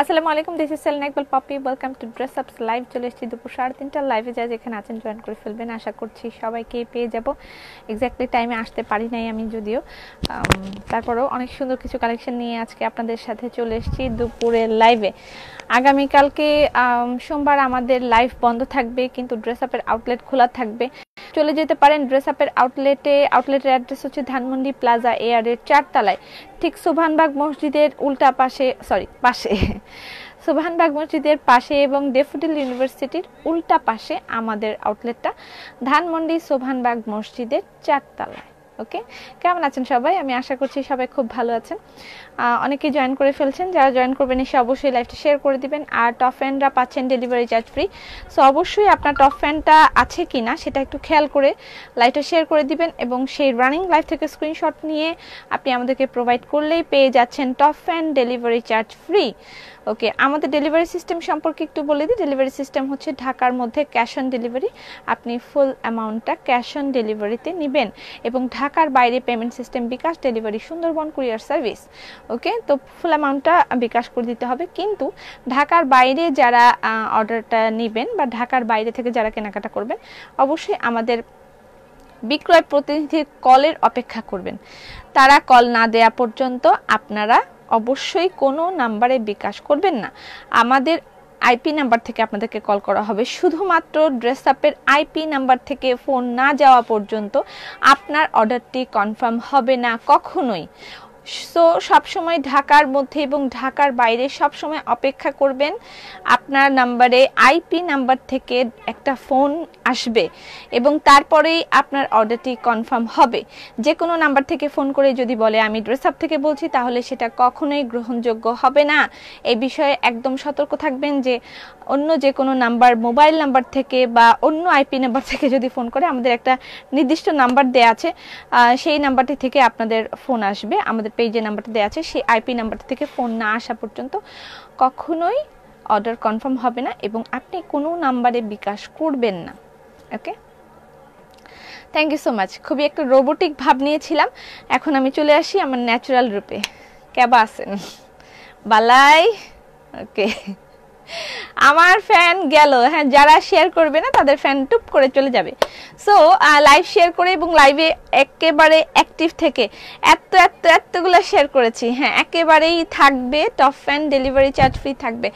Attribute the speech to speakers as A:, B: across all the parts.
A: আসসালামু আলাইকুম, this is Selina Iqbal Popy. Welcome to dress ups live. চলে এসেছি দুপুর 3:30টার লাইভে। যা যেখানে আছেন জয়েন করে ফেলবেন। আশা করছি সবাইকে পেয়ে যাব। এক্স্যাক্টলি টাইমে আসতে পারি নাই আমি, যদিও তারপরেও অনেক সুন্দর কিছু কালেকশন নিয়ে আজকে আপনাদের সাথে চলে এসেছি দুপুরের লাইভে। আগামীকালকে সোমবার আমাদের লাইভ বন্ধ থাকবে, কিন্তু ড্রেস আপের আউটলেট খোলা থাকবে। চলে যেতে পারেন ড্রেস আপের আউটলেটের অ্যাড্রেস হচ্ছে ধানমন্ডি প্লাজা এয়ারের 4 তলায়, ঠিক সুবহানবাগ মসজিদের উল্টা পাশে, সুবহানবাগ মসজিদের পাশে এবং ডেফোডিল ইউনিভার্সিটির উল্টা পাশে আমাদের আউটলেটটা, ধানমন্ডি সুবহানবাগ মসজিদের 4 তলায়। ওকে, কেমন আছেন সবাই? আমি আশা করছি সবাই খুব ভালো আছেন। অনেকেই জয়েন করে ফেলছেন। যারা জয়েন করবেন এসে অবশ্যই লাইভটা শেয়ার করে দিবেন। আর টপ ফ্যানরা পাচ্ছেন ডেলিভারি চার্জ ফ্রি। সো অবশ্যই আপনার টপ ফ্যানটা আছে কি না সেটা একটু খেয়াল করে লাইভটা শেয়ার করে দিবেন, এবং সেই রানিং লাইভ থেকে স্ক্রিনশট নিয়ে আপনি আমাদেরকে প্রোভাইড করলেই পেয়ে যাচ্ছেন top fan delivery charge free. Okay, আমাদের ডেলিভারি সিস্টেম সম্পর্কে একটু বলে দিই। ডেলিভারি সিস্টেম হচ্ছে ঢাকার মধ্যে ক্যাশ অন ডেলিভারি। আপনি ফুল অ্যামাউন্টটা ক্যাশ অন ডেলিভারিতে নেবেন, এবং ঢাকার বাইরে পেমেন্ট সিস্টেম বিকাশ, ডেলিভারি সুন্দরবন, কুরিয়ার সার্ভিস। ওকে, তো ফুল অ্যামাউন্টটা বিকাশ করে দিতে হবে। কিন্তু ঢাকার বাইরে যারা অর্ডারটা নেবেন বা ঢাকার বাইরে থেকে যারা কেনাকাটা করবেন, অবশ্যই আমাদের বিক্রয় প্রতিনিধির কলের অপেক্ষা করবেন। তারা কল না দেয়া পর্যন্ত আপনারা অবশ্যই কোনো নাম্বারে বিকাশ করবেন না। আমাদের আইপি নাম্বার থেকে আপনাদেরকে কল করা হবে। শুধুমাত্র ড্রেস আপের আইপি নাম্বার থেকে ফোন না যাওয়া পর্যন্ত আপনার অর্ডারটি কনফার্ম হবে না কখনোই। সো সবসময় ঢাকার মধ্যে এবং ঢাকার বাইরে সবসময় অপেক্ষা করবেন। আপনার নাম্বারে আইপি নাম্বার থেকে একটা ফোন আসবে এবং তারপরেই আপনার অর্ডারটি কনফার্ম হবে। যে কোনো নাম্বার থেকে ফোন করে যদি বলে আমি ড্রেস আপ থেকে বলছি, তাহলে সেটা কখনোই গ্রহণযোগ্য হবে না। এই বিষয়ে একদম সতর্ক থাকবেন যে অন্য যে কোনো নাম্বার, মোবাইল নাম্বার থেকে বা অন্য আইপি নাম্বার থেকে যদি ফোন করে, আমাদের একটা নির্দিষ্ট নাম্বার দেয়া আছে, সেই নাম্বারটি থেকে আপনাদের ফোন আসবে। আমাদের পেজে নাম্বারটা দেওয়া আছে, সেই আইপি নাম্বারটা থেকে ফোন না আসা পর্যন্ত কখনোই অর্ডার কনফার্ম হবে না, এবং আপনি কোনো নাম্বারে বিকাশ করবেন না। ওকে, থ্যাংক ইউ সো মাচ। খুবই একটা রোবোটিক ভাব নিয়েছিলাম, এখন আমি চলে আসি আমার ন্যাচারাল রূপে। কেবা আছেন? বালাই। ওকে, আমার ফ্যান গেল। হ্যাঁ, যারা শেয়ার করবে না তাদের ফ্যান টুপ করে চলে যাবে। সো লাইভ শেয়ার করে এবং লাইভে একেবারে অ্যাক্টিভ থেকে এতগুলো শেয়ার করেছি। হ্যাঁ, একেবারেই থাকবে top fan delivery charge free থাকবে।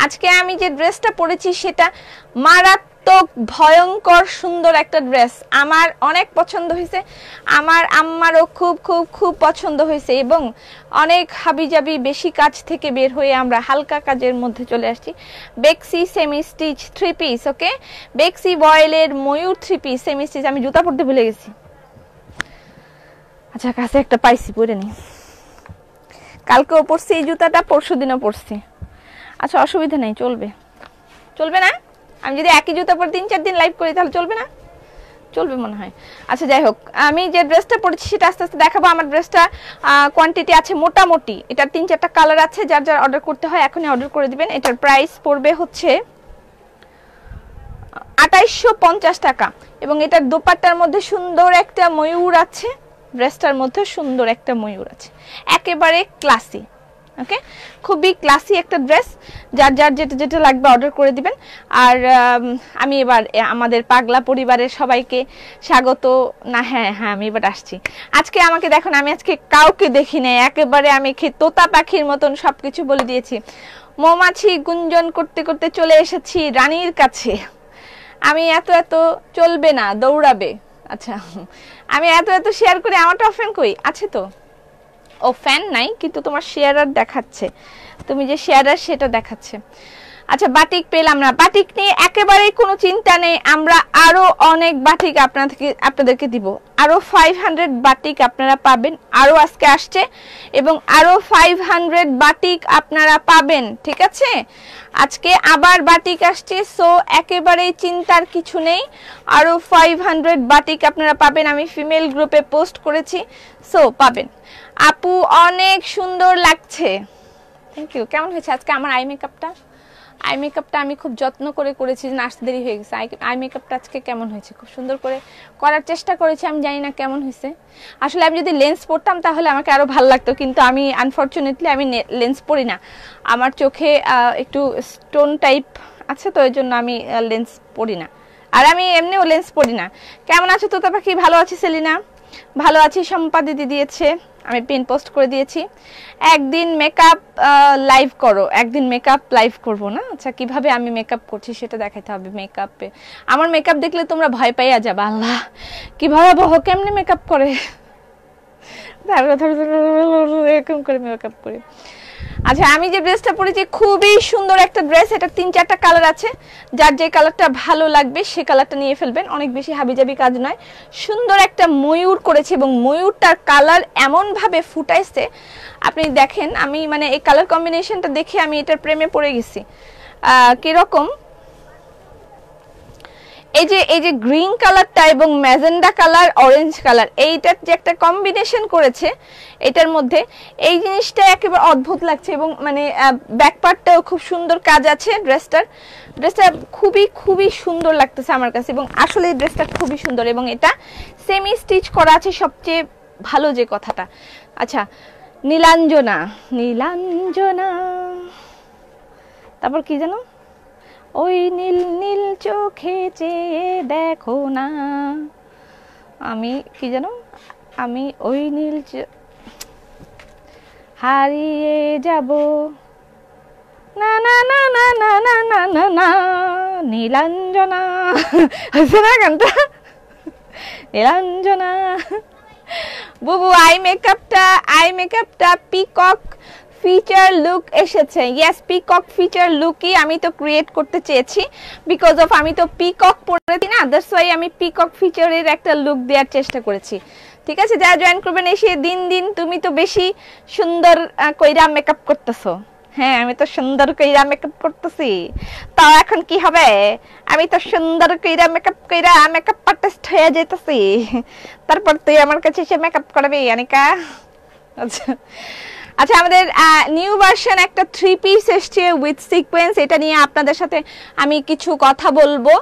A: আজকে আমি যে ড্রেসটা পরেছি সেটা মারাত্মক ভয়ঙ্কর সুন্দর একটা ড্রেস। আমার অনেক পছন্দ হয়েছে, আমার আম্মারও খুব খুব খুব পছন্দ হয়েছে, এবং অনেক হাবিজাবি বেশি কাজ থেকে বের হয়ে আমরা হালকা কাজের মধ্যে চলে আসছি। বেক্সি সেমি স্টিচ 3 পিস। ওকে, বেক্সি বয়েলের ময়ূর 3 পিস সেমি স্টিচ। আমি জুতা পরতে ভুলে গেছি। আচ্ছা, কাছে একটা পাইছি, পরে নি। কালকেও পরছি এই জুতাটা, পরশু দিনও পরছি। আচ্ছা, অসুবিধা নেই, চলবে না? আমি যদি একই জুতা পরে 3-4 দিন লাইভ করি তাহলে চলবে না? চলবে মনে হয়। আচ্ছা, যাই হোক, আমি যে ড্রেসটা পরেছি সেটা আস্তে আস্তে দেখাবো। আমার ড্রেসটা কোয়ান্টিটি আছে মোটামুটি, এটার 3-4টা কালার আছে। যার যার অর্ডার করতে হয় এখনই অর্ডার করে দিবেন। এটার প্রাইস পড়বে হচ্ছে 2850 টাকা, এবং এটার দোপাট্টার মধ্যে সুন্দর একটা ময়ূর আছে, ড্রেসটার মধ্যে সুন্দর একটা ময়ূর আছে, একেবারে ক্লাসি। ওকে, খুবই ক্লাসি একটা ড্রেস। যার যার যেটা যেটা লাগবে অর্ডার করে দিবেন। আর আমি এবার আমাদের পাগলা পরিবারের সবাইকে স্বাগত না। হ্যাঁ, আমি এবার আসছি। আজকে আমাকে দেখুন, আমি আজকে কাউকে দেখি নাই, একেবারে আমি তোতা পাখির মতন সবকিছু বলে দিয়েছি। মৌমাছি গুঞ্জন করতে করতে চলে এসেছি রানীর কাছে। আমি এত চলবে না, দৌড়াবে। আচ্ছা, আমি এত শেয়ার করে আমার টপ ফ্যান কই আছে? তো ও ফ্যান নাই, কিন্তু তোমার শেয়ারার দেখাচ্ছে, তুমি যে শেয়ারার সেটা দেখাচ্ছে। আচ্ছা, বাটিক পেলাম না। বাটিক নিয়ে একেবারেই কোনো চিন্তা নেই, আমরা আরো অনেক বাটিক আপনাদেরকে দিব। আরো 500 বাটিক আপনারা পাবেন, আরো আজকে আসছে, এবং আরো 500 বাটিক আপনারা পাবেন। ঠিক আছে, আজকে আবার বাটিক আসছে। সো একেবারেই চিন্তার কিছু নেই, আরো 500 বাটিক আপনারা পাবেন। আমি ফিমেল গ্রুপে পোস্ট করেছি, সো পাবেন। আপু অনেক সুন্দর লাগছে, থ্যাংক ইউ। কেমন হয়েছে আজকে আমার আই মেকআপটা? আই মেকআপটা আমি খুব যত্ন করে করেছি, আসতে দেরি হয়ে গেছে। আই মেকআপটা আজকে কেমন হয়েছে, খুব সুন্দর করে করার চেষ্টা করেছি, আমি জানি না কেমন হয়েছে। আসলে আমি যদি লেন্স পরতাম তাহলে আমাকে আরও ভালো লাগতো, কিন্তু আমি আনফর্চুনেটলি আমি লেন্স পরি না, আমার চোখে একটু স্টোন টাইপ আছে, তো এই জন্য আমি লেন্স পরি না, আর আমি এমনিও লেন্স পরি না। কেমন আছো তোতা পাখি? ভালো আছি সেলিনা, ভালো আছি। সম্পা দিদি দিয়েছে, আমি পিন পোস্ট করে দিয়েছি। একদিন মেকআপ লাইভ করো, একদিন মেকআপ লাইভ করব না? আচ্ছা, কিভাবে আমি মেকআপ করছি সেটা দেখাতে হবে। মেকআপে আমার মেকআপ দেখলে তোমরা ভয় পাইয়া যাবে, আল্লাহ কিভাবে বহু কেমনে মেকআপ করে, এরকম করে মেকআপ করে। আচ্ছা, আমি যে ড্রেসটা পরেছি খুবই সুন্দর একটা ড্রেস, এটা 3-4টা কালার আছে, যার যে কালারটা ভালো লাগবে সে কালারটা নিয়ে ফেলবেন, অনেক বেশি হাবিজাবি কাজ নয়। সুন্দর একটা ময়ূর করেছে এবং ময়ূরটার কালার এমন ভাবে ফুটাইছে, আপনি দেখেন, আমি মানে এই কালার কম্বিনেশনটা দেখে আমি এটার প্রেমে পড়ে গেছি। কিরকম, এই যে গ্রিন কালারটা এবং ম্যাজেন্ডা কালার, অরেঞ্জ কালার, এইটার যে একটা কম্বিনেশন করেছে এটার মধ্যে, এই জিনিসটা একেবারে অদ্ভুত লাগছে। এবং মানে ব্যাক পার্টটাও খুব সুন্দর কাজ আছে ড্রেসটা খুবই খুবই সুন্দর লাগতেছে আমার কাছে, এবং আসলে এই ড্রেসটা খুবই সুন্দর, এবং এটা সেমি স্টিচ করা আছে, সবচেয়ে ভালো যে কথাটা। আচ্ছা, নীলাঞ্জনা, নীলাঞ্জনা, তারপর কি জানো, ওই নীল নীল চোখে চেয়ে দেখো না, আমি কি জানো, আমি ওই নীল হারিয়ে যাব, না না না না না না না না না, নীলাঞ্জনা, আছে না গানটা, নীলাঞ্জনা। বুবু, আই মেকআপটা পিকক ফিচার লুক এসেছে। ইয়েস, পিকক ফিচার লুকই আমি তো ক্রিয়েট করতে চেয়েছি, বিকজ অফ আমি তো পিকক পরেছি না, দ্যাটস ওয়াই আমি পিকক ফিচারের একটা লুক দেওয়ার চেষ্টা করেছি। ঠিক আছে, যারা জয়েন করবেন এসে দিন দিন তুমি তো বেশি সুন্দর কইরা মেকআপ করতেছো। হ্যাঁ, আমি তো সুন্দর কইরা মেকআপ করতেছি, তাও এখন কি হবে, আমি তো সুন্দর কইরা মেকআপ আর্টিস্ট হয়ে যাইতেছি, তারপর তুই আমার কাছে এসে মেকআপ করবি আনিকা। আচ্ছা আচ্ছা, আমাদের নিউ ভার্সন একটা 3 পিস এসছে উইথ সিকোয়েন্স, এটা নিয়ে আপনাদের সাথে আমি কিছু কথা বলবো,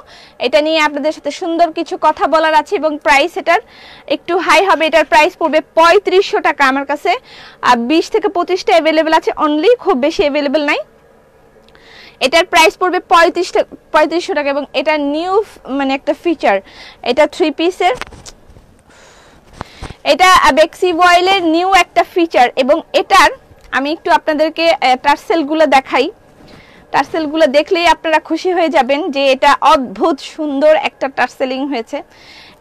A: এটা নিয়ে আপনাদের সাথে সুন্দর কিছু কথা বলার আছে, এবং প্রাইস এটার একটু হাই হবে। এটার প্রাইস পড়বে 3500 টাকা। আমার কাছে 20 থেকে 25টা অ্যাভেলেবেল আছে অনলি, খুব বেশি অ্যাভেলেবেল নাই। এটার প্রাইস পড়বে 3500 টাকা, এবং এটা নিউ মানে একটা ফিচার, এটা 3 পিসের, এটা বেক্সি বয়েলের নিউ একটা ফিচার। এবং এটার আমি একটু আপনাদেরকে টার্সেলগুলো দেখাই, টার্সেলগুলো দেখলেই আপনারা খুশি হয়ে যাবেন যে এটা অদ্ভুত সুন্দর একটা টার্সেলিং হয়েছে।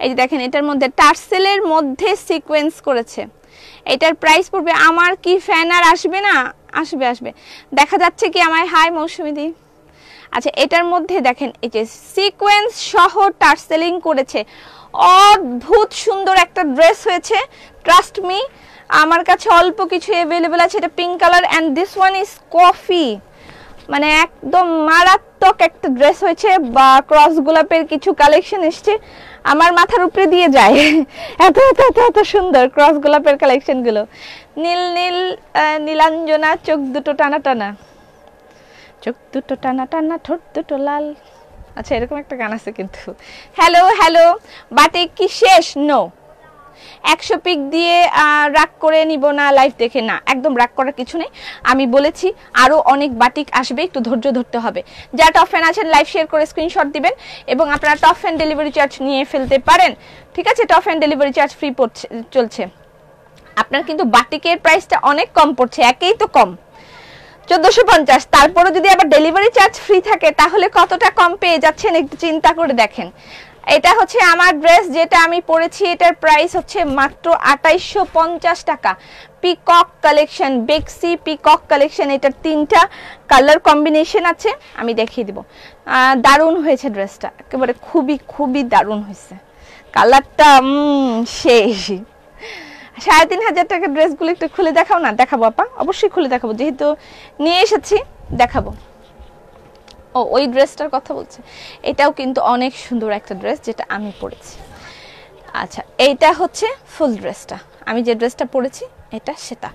A: এই যে দেখেন, এটার মধ্যে টার্সেলের মধ্যে সিকোয়েন্স করেছে। এটার প্রাইস পড়বে, আমার কি ফ্যান আর আসবে না, আসবে আসবে, দেখা যাচ্ছে কি আমায়, হাই মৌসুমীদি। আচ্ছা, এটার মধ্যে দেখেন এই যে সিকোয়েন্স সহ টার্সেলিং করেছে, অদ্ভুত সুন্দর একটা ড্রেস হয়েছে। ট্রাস্ট মি, আমার কাছে অল্প কিছু অ্যাভেলেবেল আছে। এটা pink colour and this one is coffee, মানে একদম মারাত্মক একটা ড্রেস হয়েছে। বা ক্রস গোলাপের কিছু কালেকশন এসছে, আমার মাথার উপরে দিয়ে যায়, এত এত এত এত সুন্দর ক্রস গোলাপের কালেকশনগুলো। নীল নীল নীলাঞ্জনা, চোখ দুটো টানা টানা, চোখ দুটো টানা টানা, ঠোঁট দুটো লাল। আচ্ছা, এরকম একটা গান আছে কিন্তু। হ্যালো হ্যালো, বাটিক কি শেষ? নো, 100 পিক দিয়ে রাগ করে নিব না, লাইভ দেখে না, একদম রাগ করার কিছু নেই। আমি বলেছি আরো অনেক বাটিক আসবে, একটু ধৈর্য ধরতে হবে। যারা টপ ফ্যান আছেন লাইভ শেয়ার করে স্ক্রিনশট দিবেন, এবং আপনারা টপ ফ্যান ডেলিভারি চার্জ নিয়ে ফেলতে পারেন। ঠিক আছে, top fan delivery charge free চলছে। আপনার কিন্তু বাটিকের প্রাইসটা অনেক কম পড়ছে, একেই তো কম 1450, তারপরে যদি আবার ডেলিভারি চার্জ ফ্রি থাকে তাহলে কতটা কম পেয়ে যাচ্ছেন একটু চিন্তা করে দেখেন। এটা হচ্ছে আমার ড্রেস যেটা আমি পরেছি, এটার প্রাইস হচ্ছে মাত্র 2850 টাকা। পিকক কালেকশন, বেক্সি পিকক কালেকশন, এটার 3টা কালার কম্বিনেশন আছে, আমি দেখিয়ে দিব। দারুণ হয়েছে ড্রেসটা, একেবারে খুবই খুবই দারুণ হয়েছে, কালারটা শেষ। 3500 টাকার ড্রেসগুলো একটু খুলে দেখাও না। দেখাবো আপা, অবশ্যই খুলে দেখাবো, যেহেতু নিয়ে এসেছি দেখাবো। ও, ওই ড্রেসটার কথা বলছে, এটাও কিন্তু অনেক সুন্দর একটা ড্রেস যেটা আমি পরেছি। আচ্ছা, এইটা হচ্ছে ফুল ড্রেসটা, আমি যে ড্রেসটা পরেছি এটা সেটা।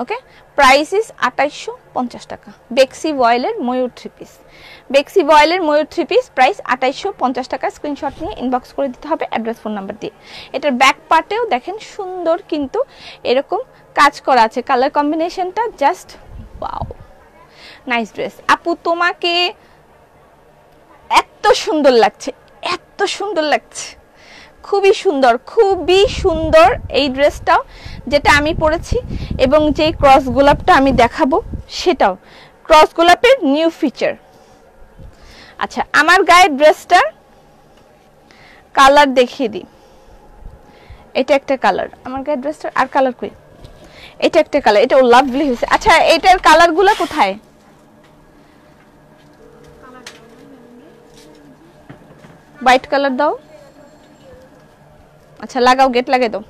A: ওকে, প্রাইস ইজ 2850 টাকা। বেক্সি ভয়েলের ময়ূর 3 পিস, বেক্সি ভয়েলের ময়ূর 3 পিস, প্রাইস 2850 টাকা। স্ক্রিনশট নিয়ে ইনবক্স করে দিতে হবে অ্যাড্রেস ফোন নাম্বার দিয়ে। এটার ব্যাক পার্টেও দেখেন সুন্দর কিন্তু এরকম কাজ করা আছে, কালার কম্বিনেশনটা জাস্ট ওয়াও, নাইস ড্রেস। আপু তোমাকে এত সুন্দর লাগছে, এত সুন্দর লাগছে, খুবই সুন্দর, খুবই সুন্দর এই ড্রেসটাও যেটা আমি পরেছি, এবং যেই ক্রস গোলাপটা আমি দেখাবো সেটাও ক্রস গোলাপের নিউ ফিচার। আচ্ছা, আমার গায়ের ড্রেসটার কালার দেখিয়ে দিই। এটা একটা কালার, আমার গায়ের ড্রেসটার আর কালার কই, এটা একটা কালার, এটাও লাভলি হয়েছে। আচ্ছা, এটার কালারগুলো কোথায়? হোয়াইট কালার দাও, আচ্ছা লাগাও, গেট লাগাই দাও।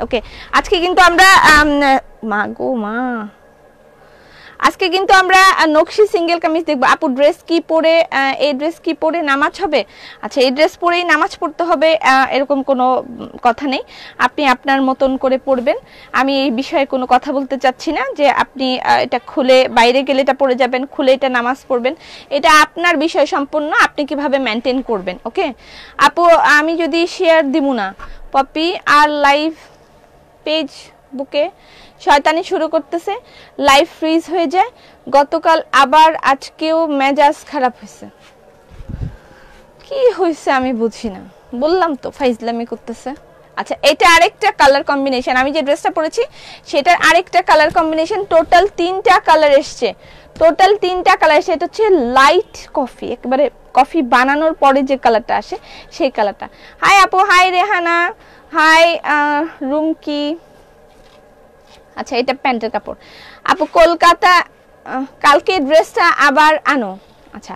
A: ওকে, আজকে কিন্তু আমরা মা গো মা, আজকে কিন্তু আমরা নকশি সিঙ্গেল কামিজ দেখবো। আপু ড্রেস কি পরে, এই ড্রেস কি পরে নামাজ হবে? আচ্ছা, এই ড্রেস পরেই নামাজ পড়তে হবে এরকম কোনো কথা নেই, আপনি আপনার মতন করে পড়বেন। আমি এই বিষয়ে কোনো কথা বলতে চাচ্ছি না যে আপনি এটা খুলে বাইরে গেলে এটা পরে যাবেন, খুলে এটা নামাজ পড়বেন, এটা আপনার বিষয় সম্পূর্ণ, আপনি কিভাবে মেনটেন করবেন। ওকে আপু, আমি যদি শেয়ার দিব না, পপি আর লাইভ পেজ বুকে শয়তানি শুরু করতেছে, লাইভ ফ্রিজ হয়ে যায়, গতকাল আবার আজকেও মেজাজ খারাপ হয়েছে। কি হয়েছে আমি বুঝি না, বললাম তো ফাইজলামি করতেছে। আচ্ছা, এটা আরেকটা কালার কম্বিনেশন, আমি যে ড্রেসটা পরেছি সেটার আরেকটা কালার কম্বিনেশন, টোটাল 3টা কালার এসছে, টোটাল 3টা কালার এসছে। এটা হচ্ছে লাইট কফি, একেবারে কফি বানানোর পরে যে কালারটা আসে সেই কালারটা। হাই আপু, হাই রেহানা, হাই রুমকি। আচ্ছা, এটা প্যান্টের কাপড়। আপু কলকাতা, কালকে ড্রেসটা আবার আনো। আচ্ছা,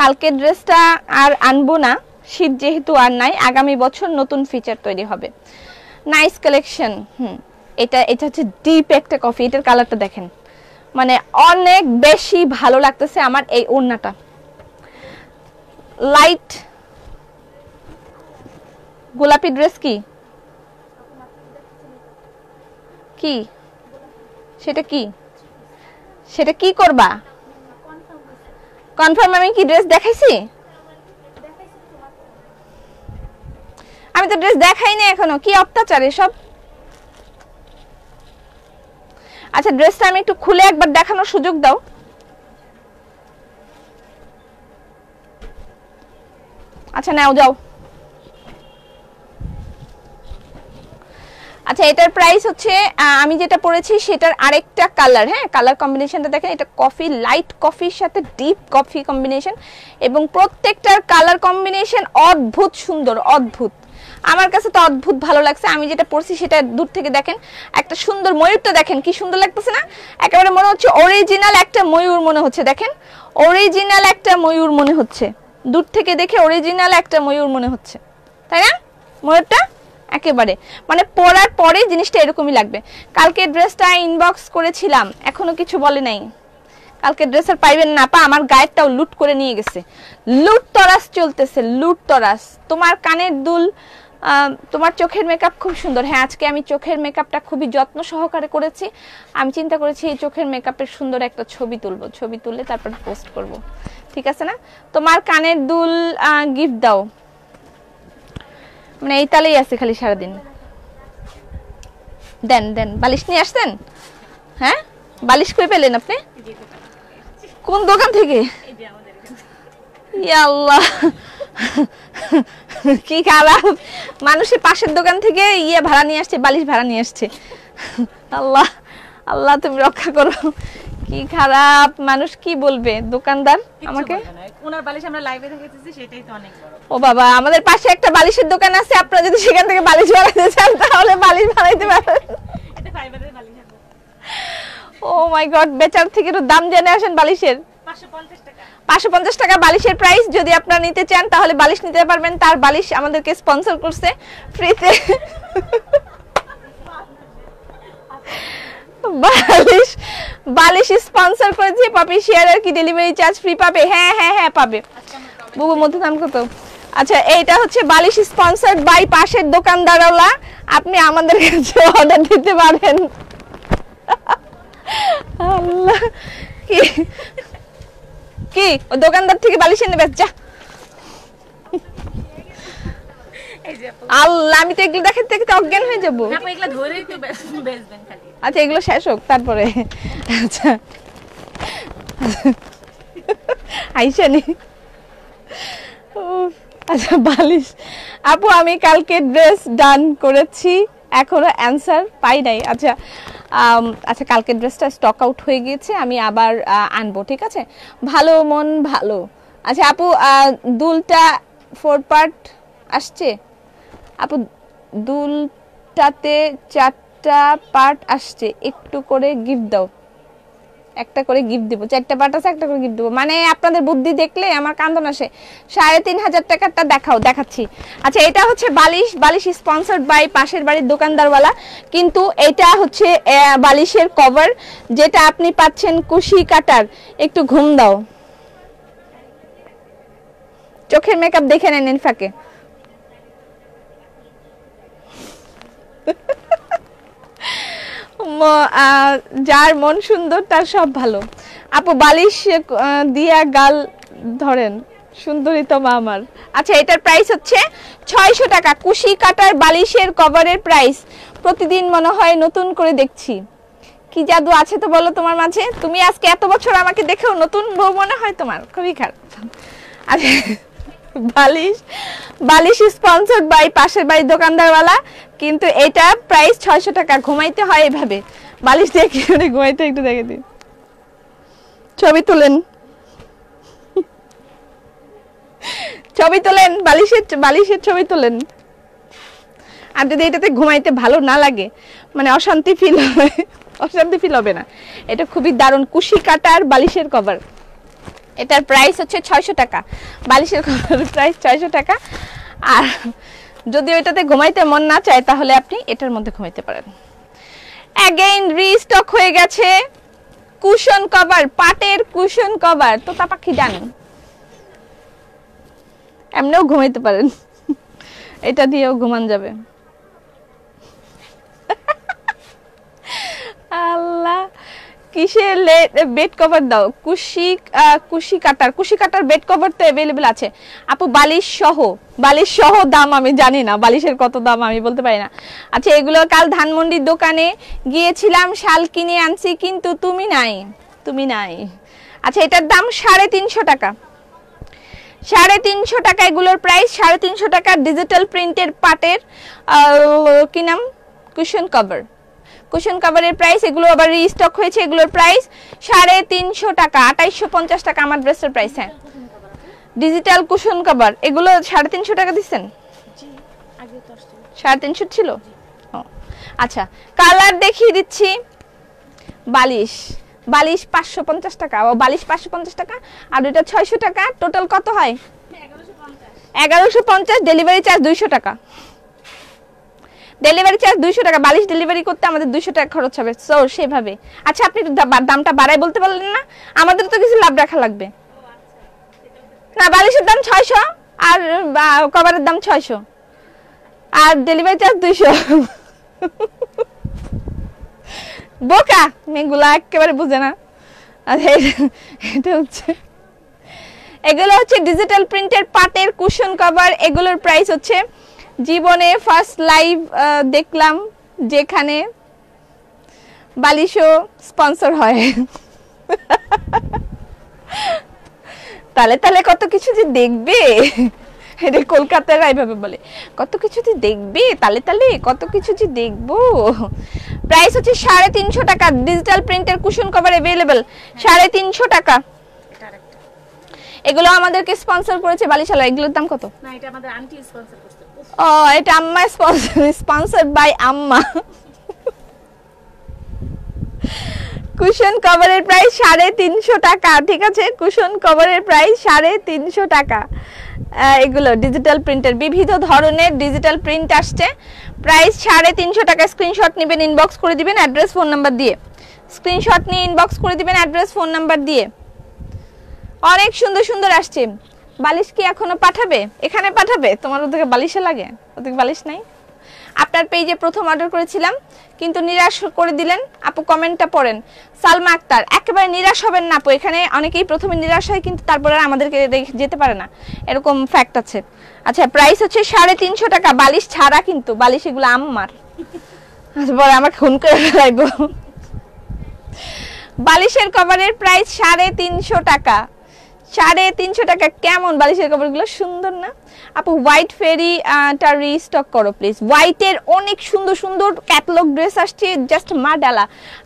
A: কালকে ড্রেসটা আর আনবো না, শীত যেহেতু আর নাই, আগামী বছর নতুন ফিচার তৈরি হবে। Nice collection. এটা হচ্ছে ডিপ একটা কফি, এটার কালারটা দেখেন, মানে অনেক বেশি ভালো লাগতেছে আমার এই ওড়নাটা। লাইট গোলাপি ড্রেস কি কি সেটা কি, সেটা কি করবা? কনফার্ম আমি কি ড্রেস দেখাইছি? আমি তো ড্রেস দেখাই না এখনো, কি অত্যাচার এসব। আচ্ছা, ড্রেসটা আমি একটু খুলে একবার দেখানোর সুযোগ দাও। আচ্ছা নাও, যাও। আচ্ছা, এটার প্রাইস হচ্ছে, আমি যেটা পরেছি সেটার আরেকটা কালার, হ্যাঁ কালার কম্বিনেশনটা দেখেন, এটা কফি, লাইট কফির সাথে ডিপ কফি কম্বিনেশন, এবং প্রত্যেকটার কালার কম্বিনেশন অদ্ভুত সুন্দর, অদ্ভুত। আমার কাছে তো অদ্ভুত ভালো লাগছে। আমি যেটা পরছি সেটা দূর থেকে দেখেন, একটা সুন্দর ময়ূরটা দেখেন, কি সুন্দর লাগতেছে না? একেবারে মনে হচ্ছে অরিজিনাল একটা ময়ূর মনে হচ্ছে, দেখেন অরিজিনাল একটা ময়ূর মনে হচ্ছে, দূর থেকে দেখে অরিজিনাল একটা ময়ূর মনে হচ্ছে, তাই না? ময়ূরটা একেবারে মানে পরার পরে জিনিসটা এরকমই লাগবে। কালকে ড্রেসটা ইনবক্স করেছিলাম, এখনো কিছু বলে নাই। কালকে ড্রেস আর পাইবেন না, পা আমার গায়েরটাও লুট করে নিয়ে গেছে, লুট তরাস চলতেছে, লুট তরাস। তোমার কানের দুল, তোমার চোখের মেকআপ খুব সুন্দর। হ্যাঁ, আজকে আমি চোখের মেকআপটা খুবই যত্ন সহকারে করেছি। আমি চিন্তা করেছি এই চোখের মেকআপের সুন্দর একটা ছবি তুলবো, ছবি তুলে তারপর পোস্ট করব, ঠিক আছে না? তোমার কানের দুল গিফট দাও, মানে এই তালেই আছে খালি সারাদিন। দেন দেন, বালিশ নিয়ে আসতেন? হ্যাঁ, বালিশ কই পেলেন আপনি? কোন দোকান থেকে? ইয়া আল্লাহ, কি খারাপ মানুষের পাশের দোকান থেকে ইয়ে ভাড়া নিয়ে আসছে, বালিশ ভাড়া নিয়ে আসছে। আল্লাহ আল্লাহ তুমি রক্ষা করো, কি খারাপ মানুষ, কি বলবে দোকানদার আমাকে?
B: ওনার বালিশ আমরা লাইভে দেখেছি, সেটাই তো অনেক বড়।
A: ও বাবা, আমাদের পাশে একটা বালিশের দোকান আছে, আপনারা যদি সেখান থেকে বালিশ বানাইতে চান তাহলে বালিশ বানাইতে পারেন।
B: এটা ফাইবারের বালিশ।
A: ও মাই গড, বেচার থেকে একটু দাম জেনে আসেন বালিশের।
B: 550 টাকা,
A: 550 টাকা বালিশের প্রাইস। যদি আপনারা নিতে চান তাহলে বালিশ নিতে পারবেন, তার বালিশ আমাদেরকে স্পন্সর করছে ফ্রিতে। বালিশ বালিশ স্পন্সর করেছে পপি। শেয়ার আর কি ডেলিভারি চার্জ ফ্রি পাবে? হ্যাঁ হ্যাঁ হ্যাঁ পাবে। বুবু মধ্যে দাম কত? আচ্ছা, এইটা হচ্ছে বালিশ স্পন্সরড বাই পাশের দোকানদারওয়ালা, আপনি আমাদের কাছে অর্ডার দিতে পারেন। আল্লাহ, কি কি ও দোকানদার থেকে বালিশ এনে বেচ যা।
B: এই যে আপু।
A: আল্লাহ, আমি তো এগুলো দেখতে দেখতে অজ্ঞান হয়ে যাবো।
B: না আপু এগুলা ধরে একটু বেচবেন খালি।
A: আচ্ছা, এগুলো শেষ হোক তারপরে। আচ্ছা, আইসানি। আচ্ছা, বালিশ আপু, আমি কালকে ড্রেস ডান করেছি, এখনো অ্যান্সার পাই নাই। আচ্ছা আচ্ছা, কালকে ড্রেসটা স্টক আউট হয়ে গিয়েছে, আমি আবার আনবো, ঠিক আছে? ভালো মন ভালো। আচ্ছা আপু, দুলটা 4 পার্ট আসছে আপু, দুলটাতে 4টা পার্ট আসছে, একটু করে গিফট দাও। একটা করে গিফট দিব, 4টা পার্ট আছে, একটা করে গিফট দিব। মানে আপনাদের বুদ্ধি দেখলে আমার কান্দন আসে। 3,500 টাকারটা দেখাচ্ছি। আচ্ছা, এটা হচ্ছে বালিশ। বালিশ স্পন্সর্ড বাই পাশের বাড়ির দোকানদারওয়ালা, কিন্তু এটা হচ্ছে বালিশের কভার, যেটা আপনি পাচ্ছেন কুশি কাটার। একটু ঘুম দাও, চোখের মেকআপ দেখে নেন ফাঁকে। যার মন সুন্দর তার সব ভালো। আপু, বালিশ দিয়া গাল ধরেন, সুন্দরী তো মা আমার। আচ্ছা, এটার প্রাইস হচ্ছে 600 টাকা। কুশি কাটার বালিশের কভারের প্রাইস। প্রতিদিন মনে হয় নতুন করে দেখছি। কি জাদু আছে তো বলো তোমার মাঝে? তুমি আজকে এত বছর আমাকে দেখেও নতুন বউ মনে হয় তোমার? খুবই খারাপ। আচ্ছা, বালিশ স্পন্সর্ড বাই পাশের বাড়ির দোকানদারওয়ালা, কিন্তু এটা প্রাইস 600 টাকা। ঘুমাইতে হয় এভাবে, বালিশ দিয়ে কি করে ঘুমাইতে একটু দেখে দিন। ছবি তুলেন, ছবি তোলেন, বালিশের ছবি তোলেন। আর যদি এটাতে ঘুমাইতে ভালো না লাগে, মানে অশান্তি ফিল হবে না। এটা খুবই দারুণ কুশি কাটার বালিশের কভার। এটার প্রাইস হচ্ছে 600 টাকা। বালিশের কভারের প্রাইস 600 টাকা। আর যদি ওইটাতে ঘুমাইতে মন না চায়, তাহলে আপনি এটার মধ্যে ঘুমাইতে পারেন। অ্যাগেইন রিস্টক হয়ে গেছে কুশন কভার, পাটের কুশন কভার। তোতা পাখি জানেন, এমনিও ঘুমাইতে পারেন, এটা দিয়েও ঘুমান যাবে। আল্লাহ, কিসের বেড কভার দাও? কুশি কাটার বেড কভার তো अवेलेबल আছে আপু। বালিশ সহ দাম আমি জানি না, বালিশের কত দাম আমি বলতে পারি না। আচ্ছা, এগুলো কাল ধানমন্ডির দোকানে গিয়েছিলাম, শাল কিনে আনছি, কিন্তু তুমি নাই। আচ্ছা, এটার দাম 350 টাকা। 350 টাকা এগুলোর প্রাইস। 350 টাকা ডিজিটাল প্রিন্টের পাটের কি নাম, কুশন কভারের প্রাইস। এগুলো আবার রিস্টক হয়েছে। এগুলোর প্রাইস 350 টাকা, 2850 টাকা আমার ড্রেসের প্রাইস। হ্যাঁ, ডিজিটাল কুশন কভার, এগুলো 350 টাকা দিচ্ছেন?
B: জি, আগে তো আসছিল।
A: 350 ছিল। আচ্ছা, কালার দেখিয়ে দিচ্ছি। বালিশ 550 টাকা, ও বালিশ 550 টাকা, আর এটা 600 টাকা। টোটাল কত হয়? 1150। ডেলিভারি চার্জ 200 টাকা। ডেলিভারি চার্জ 200 টাকা। বালিশ ডেলিভারি করতে আমাদের 200 টাকা খরচ হবে। সো সেভাবে। আচ্ছা, আপনি দামটা বাড়াই বলতে পারলেন না? আমাদের তো কিছু লাভ রাখা লাগবে না। বালিশের দাম 600 আর কভারের দাম 600 আর ডেলিভারি চার্জ 200। বোকা মেয়েগুলা একেবারে বুঝে না। এটা হচ্ছে, এগুলো হচ্ছে ডিজিটাল প্রিন্টের পাটের কুশন কভার। এগুলোর প্রাইস হচ্ছে, জীবনে ফার্স্ট লাইভ দেখলাম যেখানে বালিশও স্পন্সর হয়। তাহলে কত কিছু যে দেখবে, এটা কলকাতার এইভাবে বলে, কত কিছু যে দেখবে, তালে কত কিছু যে দেখবো। প্রাইস হচ্ছে 350 টাকা। ডিজিটাল প্রিন্টের কুশন কভার अवेलेबल 350 টাকা। এগুলো আমাদেরকে স্পন্সর করেছে বালিশালা। এগুলোর দাম কত?
B: না, এটা আমাদের আন্টি স্পন্সর করছে।
A: ও, এটা আম্মা স্পন্সরড বাই আম্মা। কুশন কভারের প্রাইস 350 টাকা, ঠিক আছে? কুশন কভারের প্রাইস 350 টাকা। এগুলো ডিজিটাল প্রিন্টের, বিবিধ ধরনের ডিজিটাল প্রিন্ট আসছে। প্রাইস 350 টাকা। স্ক্রিনশট নেবেন, ইনবক্স করে দিবেন অ্যাড্রেস ফোন নাম্বার দিয়ে। স্ক্রিনশট নিয়ে ইনবক্স করে দিবেন অ্যাড্রেস ফোন নাম্বার দিয়ে। অনেক সুন্দর সুন্দর আসছে। বালিশ কি এখনো পাঠাবে? এখানে পাঠাবে? তোমার ওদিকে বালিশে লাগে? ওদিকে বালিশ নাই? আপনার পেজে প্রথম অর্ডার করেছিলাম কিন্তু নিরাশ করে দিলেন আপু। কমেন্টটা পড়েন। সালমা আক্তার, একেবারে নিরাশ হবেন না আপু, এখানে অনেকেই প্রথমে নিরাশ হয় কিন্তু তারপরে আর আমাদেরকে রেখে যেতে পারে না, এরকম ফ্যাক্ট আছে। আচ্ছা, প্রাইস হচ্ছে 350 টাকা, বালিশ ছাড়া কিন্তু, বালিশ এগুলো আমার। আচ্ছা, পরে আমার খুন করে ফেলাইবো। বালিশের কভারের প্রাইস 350 টাকা। 350 টাকা। কেমন বালিশের কভারগুলো সুন্দর না আপু? হোয়াইট ফেরিটা রিস্টক করো প্লিজ। হোয়াইটের অনেক সুন্দর সুন্দর ক্যাটালগ ড্রেস আসছে, জাস্ট মা ডালা।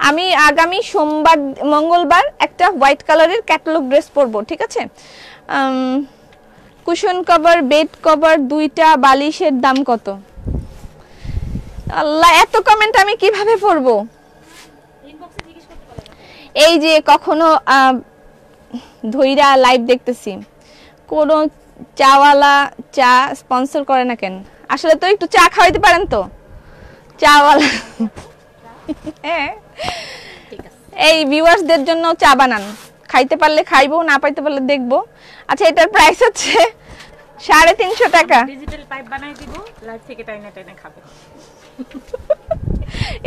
A: আমি আগামী সোমবার মঙ্গলবার একটা হোয়াইট কালারের ক্যাটালগ ড্রেস পরবো, ঠিক আছে? কুশন কভার, বেড কভার দুইটা, বালিশের দাম কত? আল্লাহ, এত কমেন্ট আমি কিভাবে পড়বো? এই যে কখনো ধইরা লাইভ দেখতেছি, কোন চাওয়ালা চা স্পন্সর করে না কেন? আসলে তো একটু চা খাওয়াইতে পারেন তো চাওয়ালা। হ্যাঁ, এই ভিউয়ার্সদের জন্য চা বানান, খাইতে পারলে খাইবো, না পাইতে পারলে দেখবো। আচ্ছা, এটার প্রাইস হচ্ছে 350 টাকা।
B: ডিজিটাল পাইপ বানাই দিব, লাইভ থেকে টাইনা টাইনা খাবে।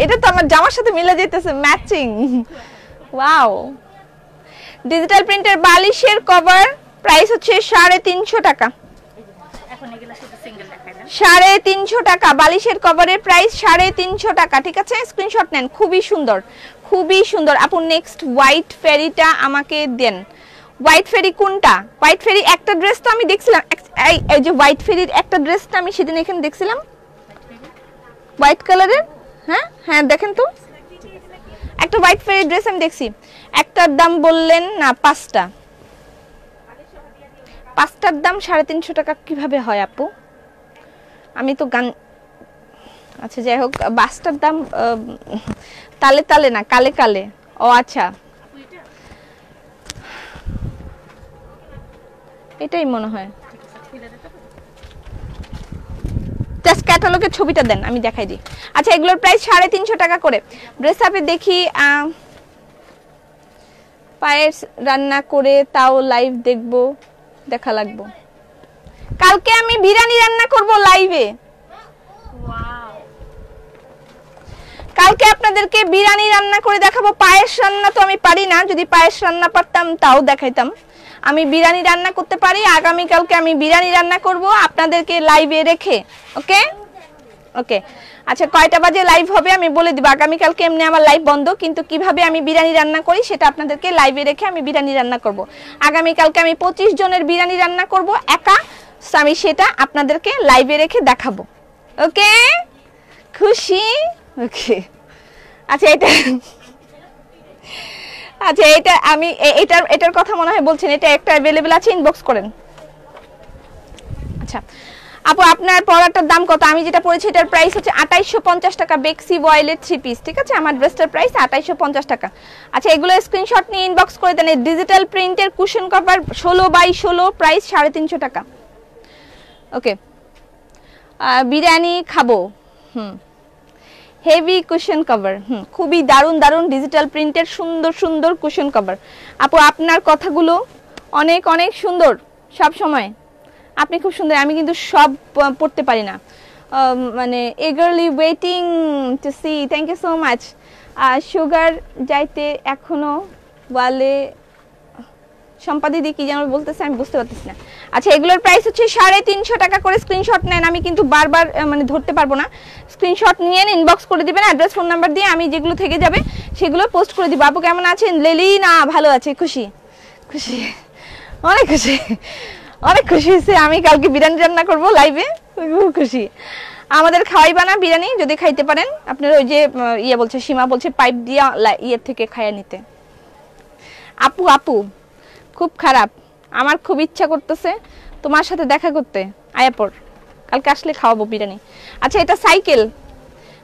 A: এটা তো আমার জামার সাথে মিলে যেতেছে, ম্যাচিং। ওয়াও। ডিজিটাল প্রিন্টের বালিশের কভার প্রাইস হচ্ছে 350 টাকা।
B: এখন এগুলা শুধু সিঙ্গেল দেখাই না।
A: 350 টাকা বালিশের কভারের প্রাইস 350 টাকা, ঠিক আছে? স্ক্রিনশট নেন, খুবই সুন্দর, খুবই সুন্দর আপু। নেক্সট হোয়াইট ফেরিটা আমাকে দেন। হোয়াইট ফেরি কোনটা? হোয়াইট ফেরি একটা ড্রেস তো আমি দেখছিলাম, এই যে হোয়াইট ফেরির একটা ড্রেসটা আমি সেদিন এখানে দেখছিলাম, হোয়াইট কালারের। হ্যাঁ হ্যাঁ, দেখেন তো, একটা হোয়াইট ফেরি ড্রেস আমি দেখছি। একটার দাম বললেন না 5টা, 5টার দাম 350 টাকা কিভাবে হয় আপু? আমি তো গান, আচ্ছা যাই হোক, 5টার দাম তালে তালে না, কালে কালে। ও আচ্ছা, এটাই মনে হয়। জাস্ট ক্যাটালগের ছবিটা দেন, আমি দেখাই দিই। আচ্ছা, এগুলোর প্রাইস 350 টাকা করে। ড্রেস আপে দেখি পায়েস রান্না করে তাও লাইভ দেখবো, দেখা লাগবো। কালকে আমি বিরিয়ানি রান্না করব লাইভে।
B: ওয়াও,
A: কালকে আপনাদেরকে বিরিয়ানি রান্না করে দেখাবো। পায়েস রান্না তো আমি পারি না, যদি পায়েস রান্না পারতাম তাও দেখাইতাম। আমি বিরিয়ানি রান্না করতে পারি। আগামী কালকে আমি বিরিয়ানি রান্না করব আপনাদেরকে লাইভে রেখে। ওকে ওকে। আচ্ছা, কয়টা বাজে লাইভ হবে আমি বলে দিব। আগামী কালকে এমনি আমার লাইভ বন্ধ, কিন্তু কিভাবে আমি বিরিয়ানি রান্না করি সেটা আপনাদেরকে লাইভে রেখে আমি বিরিয়ানি রান্না করব। আগামী কালকে আমি 25 জনের বিরিয়ানি রান্না করব একা, আমি সেটা আপনাদেরকে লাইভে রেখে দেখাবো। ওকে, খুশি? ওকে। আচ্ছা, এটা আমি এটার কথা মনে হয় বলছেন, এটা একটা अवेलेबल আছে, ইনবক্স করেন। আচ্ছা আপু, আপনার পরাটার দাম কত? আমি যেটা পরেছি এটার প্রাইস হচ্ছে 2850 টাকা, বেক্সি ওয়াইলের 3 পিস, ঠিক আছে? আমার ড্রেসটার প্রাইস 2850 টাকা। আচ্ছা, এগুলো স্ক্রিনশট নিয়ে ইনবক্স করে দেন। ডিজিটাল প্রিন্টের কুশন কভার 16x16, প্রাইস 350 টাকা। ওকে, বিরিয়ানি খাবো। হেভি কুশন কভার, খুবই দারুণ দারুণ ডিজিটাল প্রিন্টের সুন্দর সুন্দর কুশন কভার। আপু, আপনার কথাগুলো অনেক অনেক সুন্দর সব সময়, আপনি খুব সুন্দর। আমি কিন্তু সব পড়তে পারি না, মানে eagerly waiting to see, thank you so much। Sugar যাইতে এখনো বলে সম্পাদিদি, কি যেন বলতেছে আমি বুঝতে পারতেছি না। আচ্ছা, এগুলোর প্রাইস হচ্ছে 350 টাকা করে। স্ক্রিনশট নেন, আমি কিন্তু বারবার মানে ধরতে পারবো না। স্ক্রিনশট নিয়ে ইনবক্স করে দিবেন অ্যাড্রেস ফোন নাম্বার দিয়ে, আমি যেগুলো থেকে যাবে সেগুলো পোস্ট করে দিব। আপু কেমন আছেন? লেলি না, ভালো আছে, খুশি খুশি, অনেক খুশি, অনেক খুশি হয়েছে। আমি কালকে বিরিয়ানি রান্না করবো লাইভে, খুব খুশি। আমাদের খাওয়াইবা না বিরিয়ানি? যদি খাইতে পারেন। আপনার ওই যে ইয়ে বলছে, সীমা বলছে পাইপ দিয়ে ইয়ের থেকে খাইয়া নিতে। আপু আপু খুব খারাপ, আমার খুব ইচ্ছা করতেছে তোমার সাথে দেখা করতে। আয়াপর, কালকে আসলে খাওয়াবো বিরিয়ানি। আচ্ছা, এটা সাইকেল।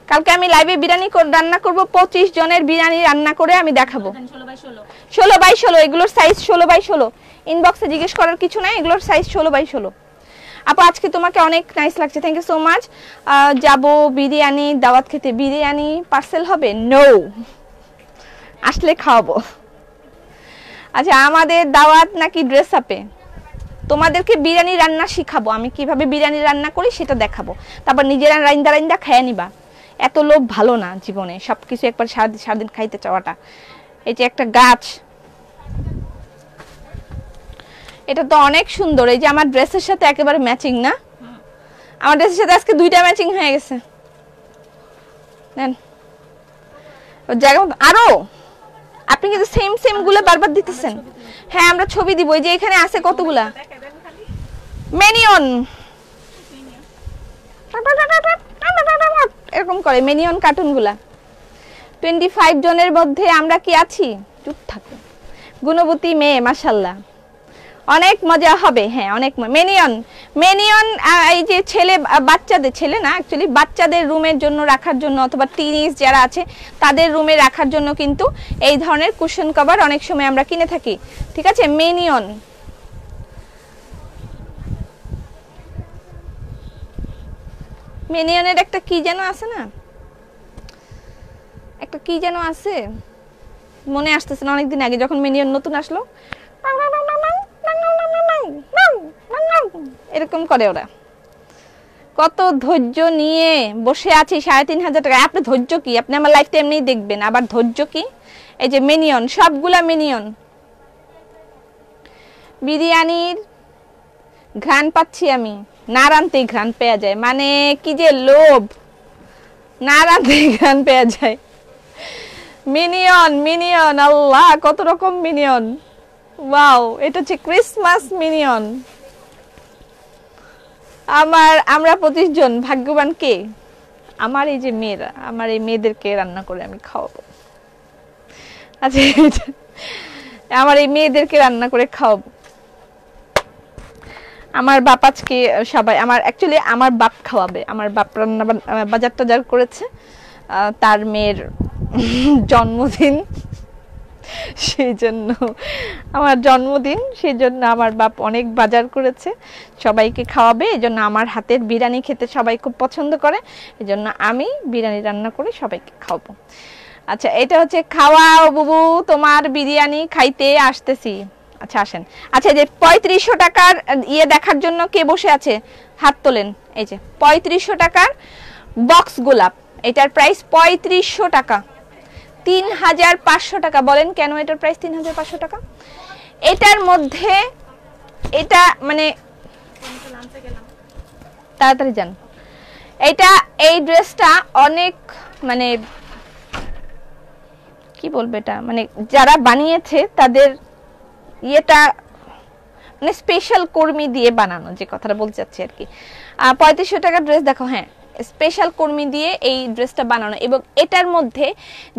A: কালকে আমি লাইভে বিরিয়ানি রান্না করব, 25 জনের বিরিয়ানি রান্না করে আমি দেখাবো। 16x16, এগুলোর সাইজ 16x16। ইনবক্সে জিজ্ঞেস করার কিছু নাই, এগুলোর সাইজ 16x16। আপু, আজকে তোমাকে অনেক নাইস লাগছে, থ্যাংক ইউ সো মাচ। যাবো বিরিয়ানি দাওয়াত খেতে। বিরিয়ানি পার্সেল হবে? নো, আসলে খাওয়াবো। আচ্ছা, আমাদের দাওয়াত নাকি ড্রেস আপে? তোমাদেরকে বিরিয়ানি রান্না শিখাবো, আমি কিভাবে বিরিয়ানি রান্না করি সেটা দেখাবো, তারপর নিজেরা রাইন্দা রাইন্দা খেয়ে নিবা। এত লোভ ভালো না জীবনে, সবকিছু একবার সারাদিন খাইতে চাওয়াটা। এই যে একটা গাছ, এটা তো অনেক সুন্দর, এই যে আমার ড্রেসের সাথে একেবারে ম্যাচিং না? আমার ড্রেসের সাথে আজকে দুইটা ম্যাচিং হয়ে গেছে। নেন জায়গা আরো, আপনি কিন্তু সেম সেম গুলো বারবার দিতেছেন। হ্যাঁ আমরা ছবি দিব, এই যে এখানে আছে কতগুলা মেনিয়ন, এরকম করে মেনিয়ন কার্টুন গুলা। 25 জনের মধ্যে আমরা কি আছি? চুপ থাকো, গুণবতী মেয়ে মাশাআল্লাহ, অনেক মজা হবে। হ্যাঁ অনেক মেনিয়ন, মেনিয়ন এই যে ছেলে বাচ্চাদের, ছেলে না অ্যাকচুয়ালি বাচ্চাদের রুমের জন্য রাখার জন্য, অথবা টিনেজ যারা আছে তাদের রুমে রাখার জন্য কিন্তু এই ধরনের কুশন কভার অনেক সময় আমরা কিনে থাকি। ঠিক আছে, মেনিয়ন। মেনিয়নের একটা কি যেন আছে না, একটা কি যেন আছে, মনে আসতেছে না, অনেকদিন আগে যখন মেনিয়ন নতুন আসলো এরকম করে ওরা। কত ধৈর্য নিয়ে বসে আছি 3,500 টাকা। আপনি ধৈর্য কি, আপনি আমার লাইফটা এমনি দেখবেন, আবার ধৈর্য কি? এই যে মেনিয়ন, সবগুলা মেনিয়ন। বিরিয়ানির ঘ্রাণ পাচ্ছি আমি, না রানতেই ঘ্রাণ পেয়ে যায়, মানে কি যে লোভ, না রানতেই ঘ্রাণ পেয়ে যায়। মিনিয়ন, মিনিয়ন, আল্লাহ কত রকম মিনিয়ন। ওয়াও, এটা হচ্ছে ক্রিসমাস মিনিয়ন। আমরা 25 জন, ভাগ্যবান কে? আমার এই যে মেয়েরা, আমার এই মেয়েদেরকে রান্না করে আমি খাওয়াবো। আচ্ছা আমার এই মেয়েদেরকে রান্না করে খাওয়াবো। আমার বাপ আজকে সবাই, আমার অ্যাকচুয়ালি আমার বাপ খাওয়াবে, আমার বাপ রান্না বাজার টাজার করেছে, তার মেয়ের জন্মদিন, সেই জন্য আমার জন্মদিন, সেই জন্য আমার বাপ অনেক বাজার করেছে, সবাইকে খাওয়াবে। এই জন্য আমার হাতের বিরিয়ানি খেতে সবাই খুব পছন্দ করে, এই জন্য আমি বিরিয়ানি রান্না করে সবাইকে খাওয়াবো। আচ্ছা এটা হচ্ছে খাওয়াও বুবু, তোমার বিরিয়ানি খাইতে আসতেছি। আচ্ছা আসেন। আচ্ছা এই যে 3500 টাকার ইয়ে দেখার জন্য কে বসে আছে হাত তোলেন। এই যে 3500 টাকার বক্স গোলাপ, এটার প্রাইস 3500 টাকা, 3500 টাকা। বলেন কেন এটার প্রাইস 3500 টাকা? এটার মধ্যে এটা মানে তাড়াতাড়ি যান, এটা এই ড্রেসটা অনেক মানে কি বলবো, এটা মানে যারা বানিয়েছে তাদের ইয়েটা মানে স্পেশাল কর্মী দিয়ে বানানো, যে কথাটা বলতে চাচ্ছি আর কি। 3500 টাকার ড্রেস দেখো, হ্যাঁ স্পেশাল কর্মী দিয়ে এই ড্রেসটা বানানো, এবং এটার মধ্যে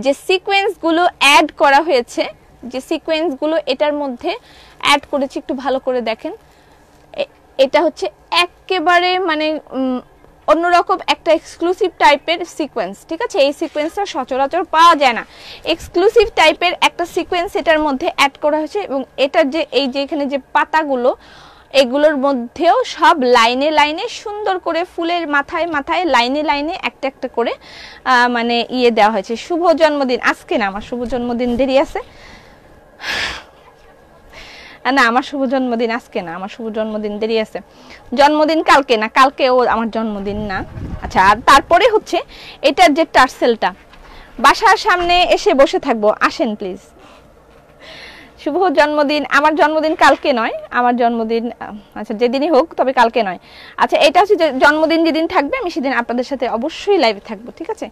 A: যে সিকোয়েন্সগুলো অ্যাড করা হয়েছে, যে সিকোয়েন্সগুলো এটার মধ্যে অ্যাড করেছি, একটু ভালো করে দেখেন। এটা হচ্ছে একেবারে মানে অন্যরকম একটা এক্সক্লুসিভ টাইপের সিকোয়েন্স। ঠিক আছে, এই সিকোয়েন্সটা সচরাচর পাওয়া যায় না, এক্সক্লুসিভ টাইপের একটা সিকোয়েন্স এটার মধ্যে অ্যাড করা হয়েছে। এবং এটার যে এই যে এখানে যে পাতাগুলো, এগুলোর মধ্যেও সব লাইনে লাইনে সুন্দর করে ফুলের মাথায় মাথায় লাইনে লাইনে একটা একটা করে মানে ইয়ে দেওয়া হয়েছে। শুভ জন্মদিন আজকে না, আমার শুভ জন্মদিন দেরি আছে না, আমার শুভ জন্মদিন আজকে না, আমার শুভ জন্মদিন দেরি আছে, জন্মদিন কালকে না, কালকেও আমার জন্মদিন না। আচ্ছা আর তারপরে হচ্ছে এটার যে টার্সেলটা, বাসার সামনে এসে বসে থাকবো, আসেন প্লিজ। শুভ জন্মদিন, আমার জন্মদিন কালকে নয়, আমার জন্মদিন আচ্ছা যেদিনই হোক, তবে কালকে নয়। আচ্ছা এটা হচ্ছে যে জন্মদিন যেদিন থাকবে আমি সেদিন আপনাদের সাথে অবশ্যই লাইভে থাকবো। ঠিক আছে,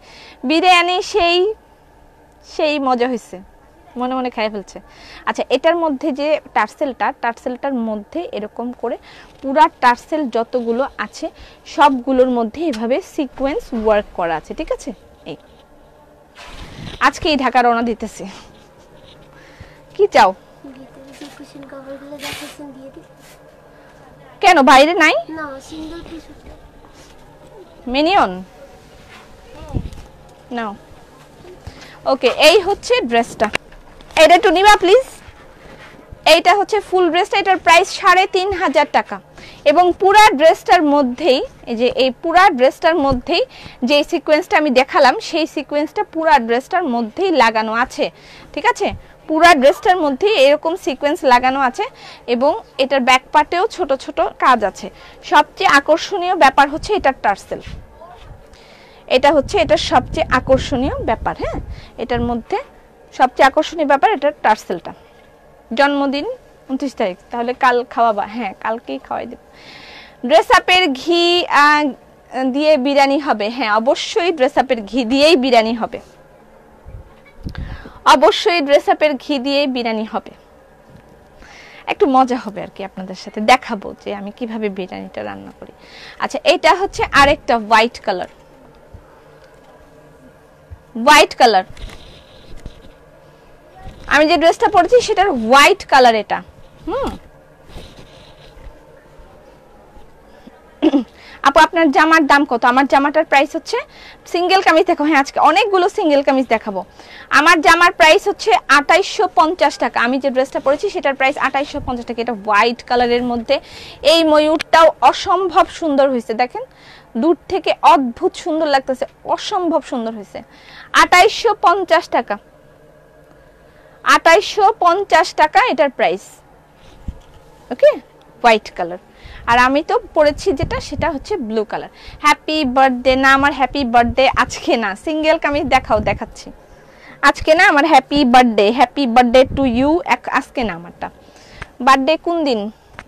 A: বিরিয়ানি সেই সেই মজা হয়েছে, মনে মনে খাই ফেলছে। আচ্ছা এটার মধ্যে যে টার্সেলটার মধ্যে এরকম করে পুরা টার্সেল যতগুলো আছে সবগুলোর মধ্যে এভাবে সিকোয়েন্স ওয়ার্ক করা আছে। ঠিক আছে, এই আজকেই ঢাকা রওনা দিতেছি। কি চাও? কেন বাইরে নাই? মিনিয়ন নাও। ওকে, এই হচ্ছে ড্রেসটা, এটা একটু নিবা প্লিজ। এইটা হচ্ছে ফুল ড্রেসটা, এটার প্রাইস 3500 টাকা। এবং পুরা ড্রেসটার মধ্যেই, এই যে এই পুরা ড্রেসটার মধ্যেই যে সিকোয়েন্সটা আমি দেখালাম, সেই সিকোয়েন্সটা পুরা ড্রেসটার মধ্যেই লাগানো আছে। ঠিক আছে, পুরা ড্রেসটার মধ্যে এরকম সিকোয়েন্স লাগানো আছে এবং এটার ব্যাক পার্টেও ছোট ছোট কাজ আছে। সবচেয়ে আকর্ষণীয় ব্যাপার হচ্ছে এটার টার্সেল, এটা হচ্ছে এটার সবচেয়ে আকর্ষণীয় ব্যাপার। হ্যাঁ, এটার মধ্যে সবচেয়ে আকর্ষণীয় ব্যাপার এটার টার্সেলটা। জন্মদিন 29 তারিখ, তাহলে কাল খাওয়াবা? হ্যাঁ, কালকেই খাওয়াই দেব। ড্রেস আপের ঘি দিয়ে বিরিয়ানি হবে? হ্যাঁ, অবশ্যই ড্রেস আপের ঘি দিয়েই বিরিয়ানি হবে, অবশ্যই ড্রেস আপের ঘি দিয়েই বিরিয়ানি হবে। একটু মজা হবে আর কি, আপনাদের সাথে দেখাবো যে আমি কিভাবে বিরিয়ানিটা রান্না করি। আচ্ছা, এটা হচ্ছে আরেকটা হোয়াইট কালার, হোয়াইট কালার। আমি যে ড্রেসটা পরেছি সেটার হোয়াইট কালার এটা। আপু আপনার জামার দাম কত? আমার জামাটার প্রাইস হচ্ছে, সিঙ্গেল কামিজ দেখো, হ্যাঁ আজকে অনেকগুলো সিঙ্গেল কামিজ দেখাবো। আমার জামার প্রাইস হচ্ছে 2850 টাকা। আমি যে ড্রেসটা পরেছি সেটার প্রাইস 2850 টাকা। এটা হোয়াইট কালারের মধ্যে এই ময়ূরটাও অসম্ভব সুন্দর হয়েছে, দেখেন দূর থেকে অদ্ভুত সুন্দর লাগতেছে, অসম্ভব সুন্দর হয়েছে। 2850 টাকা, 2850 টাকা এটার প্রাইস। ওকে, হোয়াইট কালার। আর আমি তো পরেছি যেটা সেটা হচ্ছে ব্লু কালার। হ্যাপি বার্থডে না, আমার হ্যাপি বার্থডে আজকে না, সিঙ্গেল কামিজ দেখাও, দেখাচ্ছি। আজকে না আমার হ্যাপি বার্থডে টু ইউ, আজকে না আমারটা। বার্থডে কোন দিন?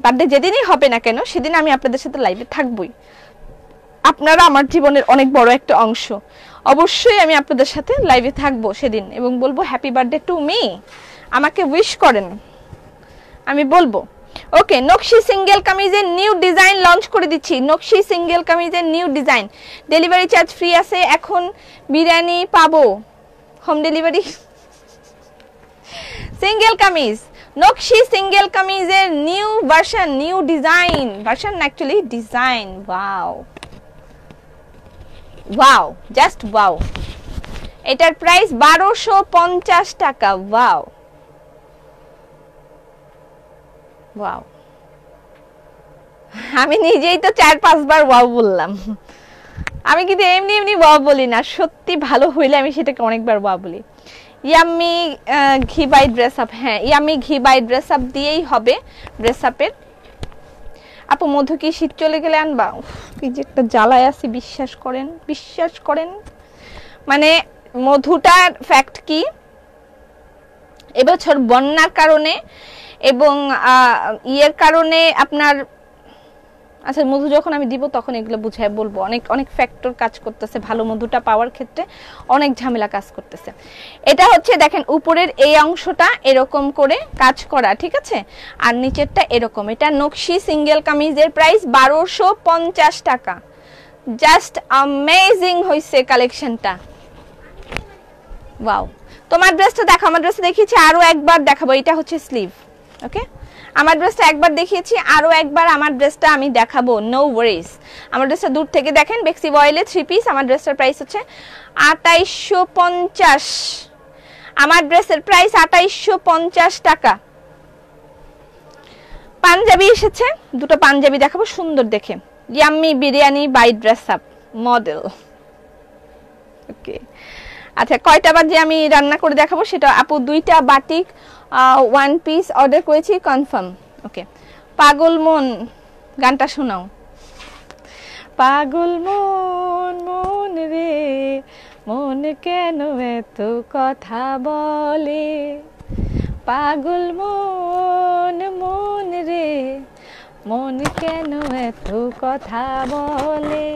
A: বার্থডে যেদিনই হবে না কেন সেদিন আমি আপনাদের সাথে লাইভে থাকবই। আপনারা আমার জীবনের অনেক বড় একটা অংশ, অবশ্যই আমি আপনাদের সাথে লাইভে থাকবো সেদিন এবং বলবো হ্যাপি বার্থডে টু মি, আমাকে উইশ করেন, আমি বলবো। ওকে, নকশি সিঙ্গেল কামিজের নিউ ডিজাইন লঞ্চ করে দিচ্ছি। নকশি সিঙ্গেল কামিজের new design, delivery charge free আছে। এখন বিরিয়ানি পাবো হোম ডেলিভারি। সিঙ্গেল কামিজ, নকশি সিঙ্গেল কামিজের new version, new design, version actually design. Wow wow, just wow. এটার প্রাইস 1250 টাকা। ওয়াও ওয়াও, আমি নিজেই তো 4-5 বার ওয়াও বললাম। আমি কিন্তু এমনি এমনি ওয়াও বলি না, সত্যি ভালো হইলে আমি সেটাকে অনেকবার ওয়াও বলি। ইয়াম্মি ঘি বাই ড্রেস আপ, হ্যাঁ ইয়াম্মি ঘি বাই ড্রেস আপ দিয়েই হবে ড্রেস আপের। আপু মধু কি শীত চলে গেলে আনবা? কি যে একটা জ্বালায় আছি, বিশ্বাস করেন, বিশ্বাস করেন। মানে মধুটার ফ্যাক্ট কি, এবছর বন্যার কারণে এবং ইয়ের কারণে আপনার, আচ্ছা মধু যখন আমি দিব তখন এগুলো বুঝায় বলবো। অনেক অনেক ফ্যাক্টর কাজ করতেছে ভালো মধুটা পাওয়ার ক্ষেত্রে, অনেক ঝামেলা কাজ করতেছে। এটা হচ্ছে দেখেন উপরের এই অংশটা এরকম করে কাজ করা, ঠিক আছে, আর নিচেরটা এরকম। এটা নকশি সিঙ্গেল কামিজের প্রাইস 1250 টাকা। জাস্ট অ্যামেজিং হইছে কালেকশনটা। ওয়াও, তোমার ড্রেসটা দেখো, আমার ড্রেসটা দেখিয়েছি, আরো একবার দেখাবো। এটা হচ্ছে স্লিভ। ওকে, আমার ড্রেসটা একবার দেখিয়েছি, আরো একবার আমার ড্রেসটা আমি দেখাবো, নো ওয়ারিজ। আমার ড্রেসটা দূর থেকে দেখেন, বেক্সি বয়েলে 3 পিস। আমার ড্রেসটার প্রাইস হচ্ছে 2850। আমার ড্রেসের প্রাইস 2850 টাকা। পাঞ্জাবি এসেছে, দুটো পাঞ্জাবি দেখাবো সুন্দর দেখে। Yummy biryani by dress up model. Okay, আচ্ছা কয়টা বাজে আমি রান্না করে দেখাবো সেটা। আপু 2টা বাটিক 1 পিস অর্ডার করেছি, কনফার্ম। ওকে, পাগল মন গানটা শোনাও। পাগল মন মন রে মন কেন এত কথা বলে, পাগল মন মন রে মন কেন এত কথা বলে।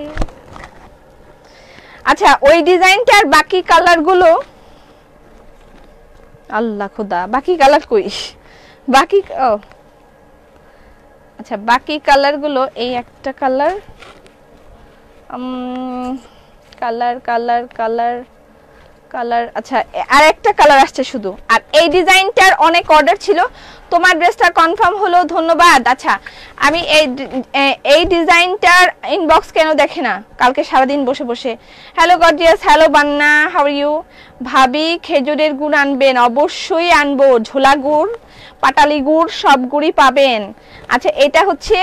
A: আচ্ছা ওই ডিজাইনটার বাকি কালার গুলো, আল্লাহ খোদা বাকি কালার কইস, বাকি আচ্ছা বাকি কালার গুলো, এই একটা colour, colour colour colour colour, আচ্ছা আর একটা কালার আসছে শুধু। আর এই ডিজাইনটার অনেক অর্ডার ছিল, তোমার ড্রেসটা কনফার্ম হলো, ধন্যবাদ। আচ্ছা আমি এই ডিজাইনটার ইনবক্স কেন দেখে না কালকে সারাদিন বসে বসে। হ্যালো গর্জিয়াস, হ্যালো বান্না, হাউ আর ইউ? ভাবি খেজুরের গুড় আনবেন? অবশ্যই আনবো, ঝোলা গুড়, পাটালি গুড়, সব গুড়ই পাবেন। আচ্ছা এটা হচ্ছে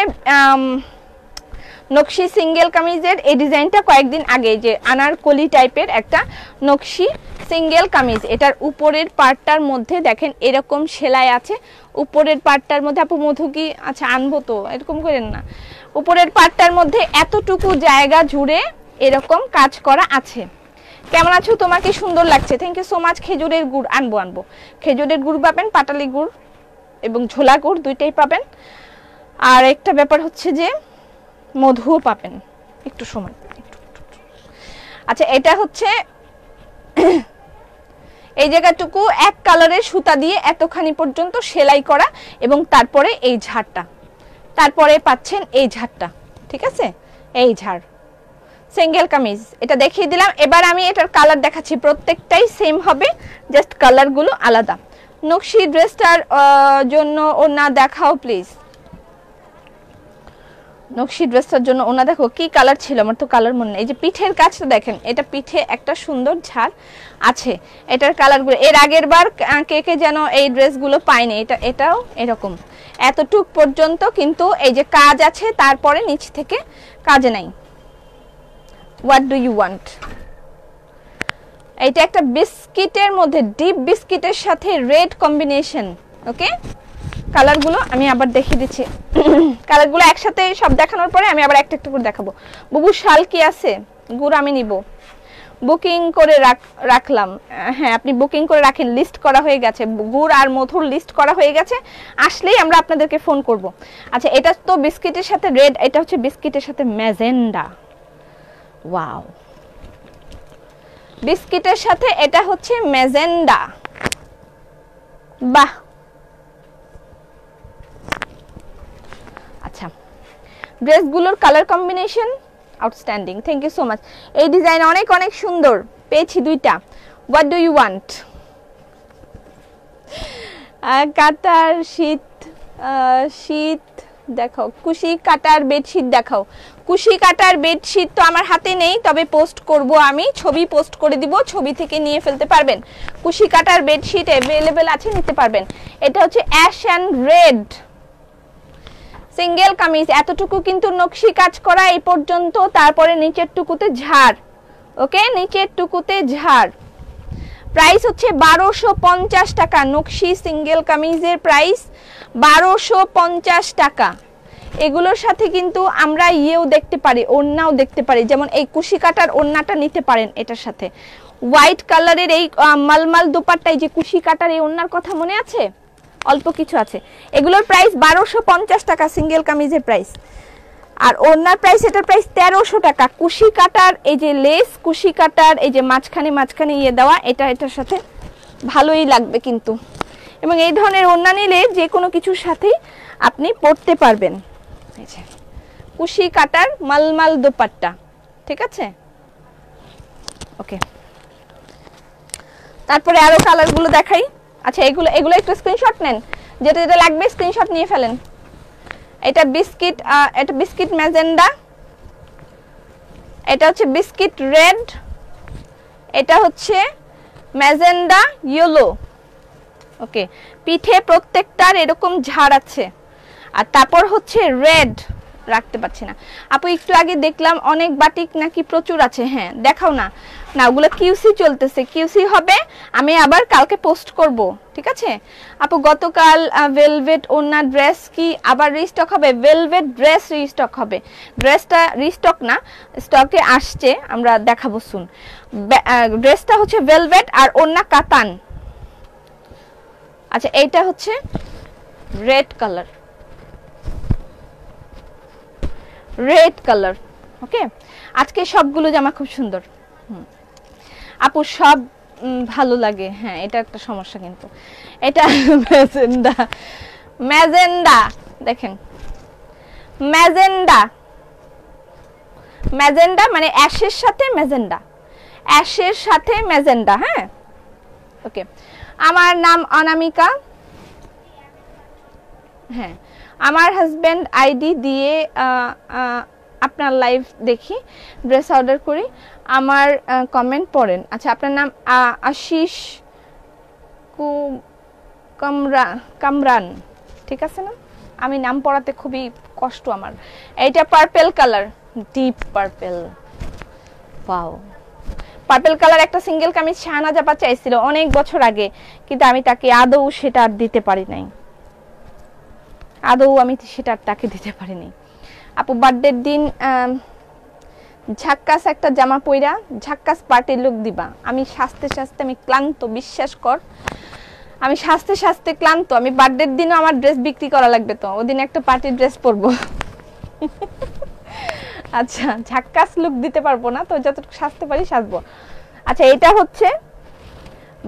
A: নকশি সিঙ্গেল কামিজের এই ডিজাইনটা কয়েকদিন আগে যে আনারকলি টাইপের একটা নকশি সিঙ্গেল কামিজ, এটার উপরের পার্টটার মধ্যে দেখেন এরকম সেলাই আছে, উপরের পার্টটার মধ্যে আপু মধু কি আচ্ছা আনবো তো, এরকম করেন না, উপরের পার্টটার মধ্যে এতটুকু জায়গা জুড়ে এরকম কাজ করা আছে। কেমন আছো, তোমাকে সুন্দর লাগছে, থ্যাংক ইউ সো মাচ। খেজুরের গুড় আনবো, খেজুরের গুড় পাবেন, পাটালি গুড় এবং ঝোলা গুড় দুইটাই পাবেন। আর একটা ব্যাপার হচ্ছে যে মধুও পাবেন, একটু সময় আচ্ছা এটা হচ্ছে এই জায়গাটুকু এক কালারের সুতা দিয়ে এতখানি পর্যন্ত সেলাই করা এবং তারপরে এই ঝাড়টা, তারপরে পাচ্ছেন এই ঝাড়টা, ঠিক আছে, এই ঝাড় সিঙ্গেল কামিজ এটা দেখিয়ে দিলাম। এবার আমি এটার কালার দেখাচ্ছি, প্রত্যেকটাই সেম হবে, জাস্ট কালারগুলো আলাদা। নকশি ড্রেসটার জন্য ওনা দেখাও প্লিজ, নকশি ড্রেসটার জন্য ওনা দেখো কি কালার ছিল, আমার তো কালার মনে নেই। এই যে পিঠের কাজটা দেখেন, এটা পিঠে একটা সুন্দর ঝাড় আছে, এটার কালারগুলো এর আগের বার কে কে যেন এই ড্রেসগুলো পায়নি, এটাও এরকম এতটুক পর্যন্ত, কিন্তু এই যে কাজ আছে তারপরে নিচ থেকে কাজ নাই। হোয়াট ডু ইউ ওয়ান্ট, এটা একটা বিস্কিটের মধ্যে ডিপ বিস্কিটের সাথে রেড কম্বিনেশন। ওকে, কালারগুলো আমি আবার দেখিয়ে দিচ্ছি, কালারগুলো একসাথে সব দেখানোর পরে আমি আবার একটা একটা করে দেখাবো। বুবু শাল কি আছে, গুড় আমি নিব, বুকিং করে রাখলাম। হ্যাঁ আপনি বুকিং করে রাখেন, লিস্ট করা হয়ে গেছে, গুড় আর মধুর লিস্ট করা হয়ে গেছে, আসলেই আমরা আপনাদেরকে ফোন করব। আচ্ছা এটা তো বিস্কিটের সাথে রেড, এটা হচ্ছে বিস্কিটের সাথে ম্যাজেন্ডা। ওয়াও, বিস্কিটের সাথে এটা হচ্ছে ম্যাজেন্ডা, বাহ। আচ্ছা ড্রেসগুলোর colour combination outstanding, thank you so much. এই ডিজাইন অনেক অনেক সুন্দর, পেয়েছি দুইটা। হোয়াট ডু ইউ ওয়ান্ট, কাটার শীত, শীত দেখাও, কুশি কাটার বেডশিট দেখাও। কুশি কাটার বেডশিট তো আমার হাতে নেই, তবে পোস্ট করব আমি, ছবি পোস্ট করে দিব, ছবি থেকে নিয়ে ফেলতে পারবেন। কুশি কাটার বেডশিট অ্যাভেলেবেল আছে, নিতে পারবেন। এটা হচ্ছে ash and red single kameez, এতটুকু কিন্তু নকশি কাজ করা এই পর্যন্ত, তারপরে নিচের টুকুতে ঝাড়। ওকে, নিচের টুকুতে ঝাড়। প্রাইস হচ্ছে 1250 টাকা, নকশি সিঙ্গেল কামিজের প্রাইস 1250 টাকা। এগুলোর সাথে কিন্তু আমরা ইয়েও দেখতে পারি, ওড়নাও দেখতে পারি, যেমন এই কুশি কাটার ওড়নাটা নিতে পারেন এটার সাথে। হোয়াইট কালারের এই মালমাল দুপাট্টায় যে কুশি কাটার এই ওড়নার কথা মনে আছে, অল্প কিছু আছে, এগুলোর প্রাইস 1250 টাকা সিঙ্গেল কামিজের প্রাইস। আর ওড়নার প্রাইস, এটার প্রাইস 1300 টাকা। কুশি কাটার এই যে লেস, কুশি কাটার এই যে মাঝখানে ইয়ে দেওয়া, এটার সাথে ভালোই লাগবে কিন্তু, এবং এই ধরনের ওড়না নিলে যে কোনো কিছুর সাথেই আপনি পরতে পারবেন। এই যে কুশি কাটার মালমাল দোপাট্টা, ঠিক আছে, ওকে। তারপরে আরো কালারগুলো দেখাই। আচ্ছা এগুলো একটু স্ক্রিনশট নেন, যেটা যেটা লাগবে স্ক্রিনশট নিয়ে ফেলেন। এটা বিস্কিট, এটা বিস্কিট ম্যাজেন্ডা, এটা হচ্ছে বিস্কিট রেড, এটা হচ্ছে ম্যাজেন্ডা ইয়েলো। ওকে, পিঠে প্রত্যেকটার এরকম ঝাড় আছে। আর তারপর হচ্ছে রেড, রাখতে পারছি না আপু, একটু আগে দেখলাম অনেক বাটিক নাকি প্রচুর আছে। হ্যাঁ দেখাও না, না ওগুলো কিউসি চলতেছে, কিউসি হবে, আমি আবার কালকে পোস্ট করব, ঠিক আছে আপু। গতকাল ভেলভেট ওড়না ড্রেস কি আবার রিস্টক হবে? ভেলভেট ড্রেস রিস্টক হবে, ড্রেসটা রিস্টক না, স্টকে আসছে, আমরা দেখাবো শুন। ড্রেসটা হচ্ছে ভেলভেট আর ওড়না কাতান। আচ্ছা এইটা হচ্ছে রেড কালার, রেড কালার। ওকে, আজকে সবগুলো জামা খুব সুন্দর আপু, সব ভালো লাগে। হ্যাঁ এটা একটা সমস্যা, কিন্তু এটা ম্যাজেন্ডা, ম্যাজেন্ডা দেখেন, ম্যাজেন্ডা, ম্যাজেন্ডা মানে অ্যাশের সাথে ম্যাজেন্ডা, অ্যাশের সাথে ম্যাজেন্ডা। হ্যাঁ ওকে, আমার নাম অনামিকা। হ্যাঁ আমার হাজব্যান্ড আইডি দিয়ে আপনার লাইভ দেখি, ড্রেস অর্ডার করি, আমার কমেন্ট পড়েন। আচ্ছা আপনার নাম আশিস কামরান, ঠিক আছে না? আমি নাম পড়াতে খুবই কষ্ট আমার। এইটা purple colour, deep purple. Wow, purple colour একটা সিঙ্গেল কামিজ শাহনাজ আপা চাইছিল অনেক বছর আগে, কিন্তু আমি তাকে আদৌ সেটা আর দিতে পারি নাই, আদৌ আমি সেটা তাকে দিতে পারি নাই। আপু বার্থডের দিন ঝাক্কাস একটা জামা পইরা ঝাক্কাস পার্টি লুক দিবা। আমি সাজতে সাজতে আমি ক্লান্ত, বিশ্বাস কর আমি সাজতে সাজতে ক্লান্ত। আমি বার্থডের দিনও আমার ড্রেস বিক্রি করা লাগবে, তো ওদিন একটা পার্টি ড্রেস পরবো। আচ্ছা, ঝাক্কাস লুক দিতে পারবো না, তো যতটুকু সাজতে পারি সাজবো। আচ্ছা, এটা হচ্ছে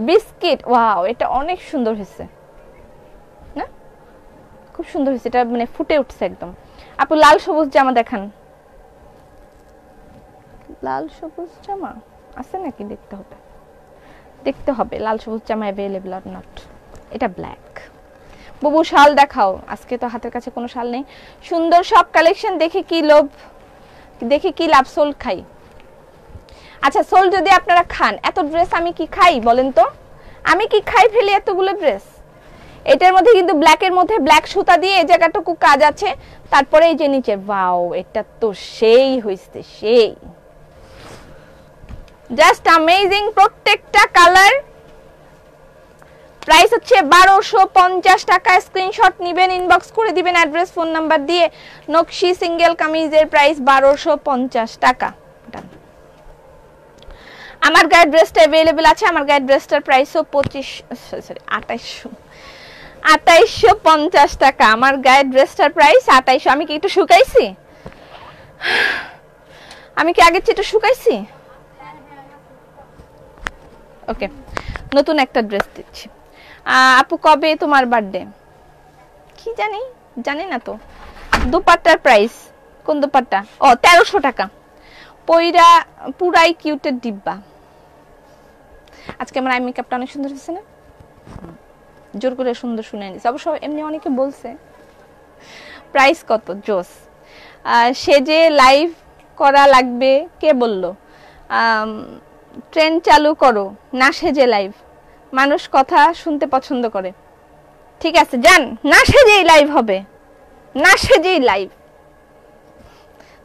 A: বিস্কিট। ওয়াও, এটা অনেক সুন্দর হয়েছে না, খুব সুন্দর হয়েছে, এটা মানে ফুটে উঠছে একদম। আপু লাল সবুজ জামা দেখান। লাল সবুজ জামা আছে নাকি, দেখতে হবে লাল সবুজ জামা অ্যাভেলেবল আর নট। এটা ব্ল্যাক। বুবু শাল দেখাও। আজকে তো হাতের কাছে কোনো শাল নেই। সুন্দর সব কালেকশন দেখে কি লাভ, সোল খাই। আচ্ছা, সোল যদি আপনারা খান, এত ড্রেস আমি কি খাই বলেন তো? আমি কি খাই ফেলি এতগুলো ড্রেস? এটার মধ্যে কিন্তু ব্ল্যাকের মধ্যে ব্ল্যাক সুতা দিয়ে এই জায়গাটুকু কাজ আছে, তারপরে এই যে নিচে। ওয়াও, এটা তো সেই হইছে, সেই জাস্ট অ্যামেজিং। প্রত্যেকটা কালার। প্রাইস হচ্ছে 1250 টাকা। স্ক্রিনশট নেবেন, ইনবক্স করে দিবেন অ্যাড্রেস ফোন নাম্বার দিয়ে। নকশি সিঙ্গেল কামিজের প্রাইস 1250 টাকা। আমার গায়ের ড্রেসটা अवेलेबल আছে। আমার গায়ের ড্রেসটার প্রাইসও 2850 টাকা। আমার গায়ের ড্রেসটার প্রাইস 2800। আমি কি একটু শুকাইছি? আমি কি আগের চেয়ে একটু শুকাইছি? ওকে, নতুন একটা ড্রেস দিচ্ছি। আপু কবে তোমার বার্থডে? কি জানি না তো। দুপাট্টার প্রাইস, কোন দুপাট্টা? ও 1300 টাকা। পুরাই কিউটের ডিব্বা। আজকে আমার আই মেকআপটা অনেক সুন্দর হয়েছে না? জোর করে সুন্দর শুনে নিয়েছি। অবশ্য এমনি অনেকে বলছে। প্রাইস কত? জোস। সেজে লাইভ করা লাগবে কে বললো? ট্রেন্ড চালু করো, না সেজে লাইভ। মানুষ কথা শুনতে পছন্দ করে। ঠিক আছে, যান, না সেজেই লাইভ হবে, না সেজেই লাইভ।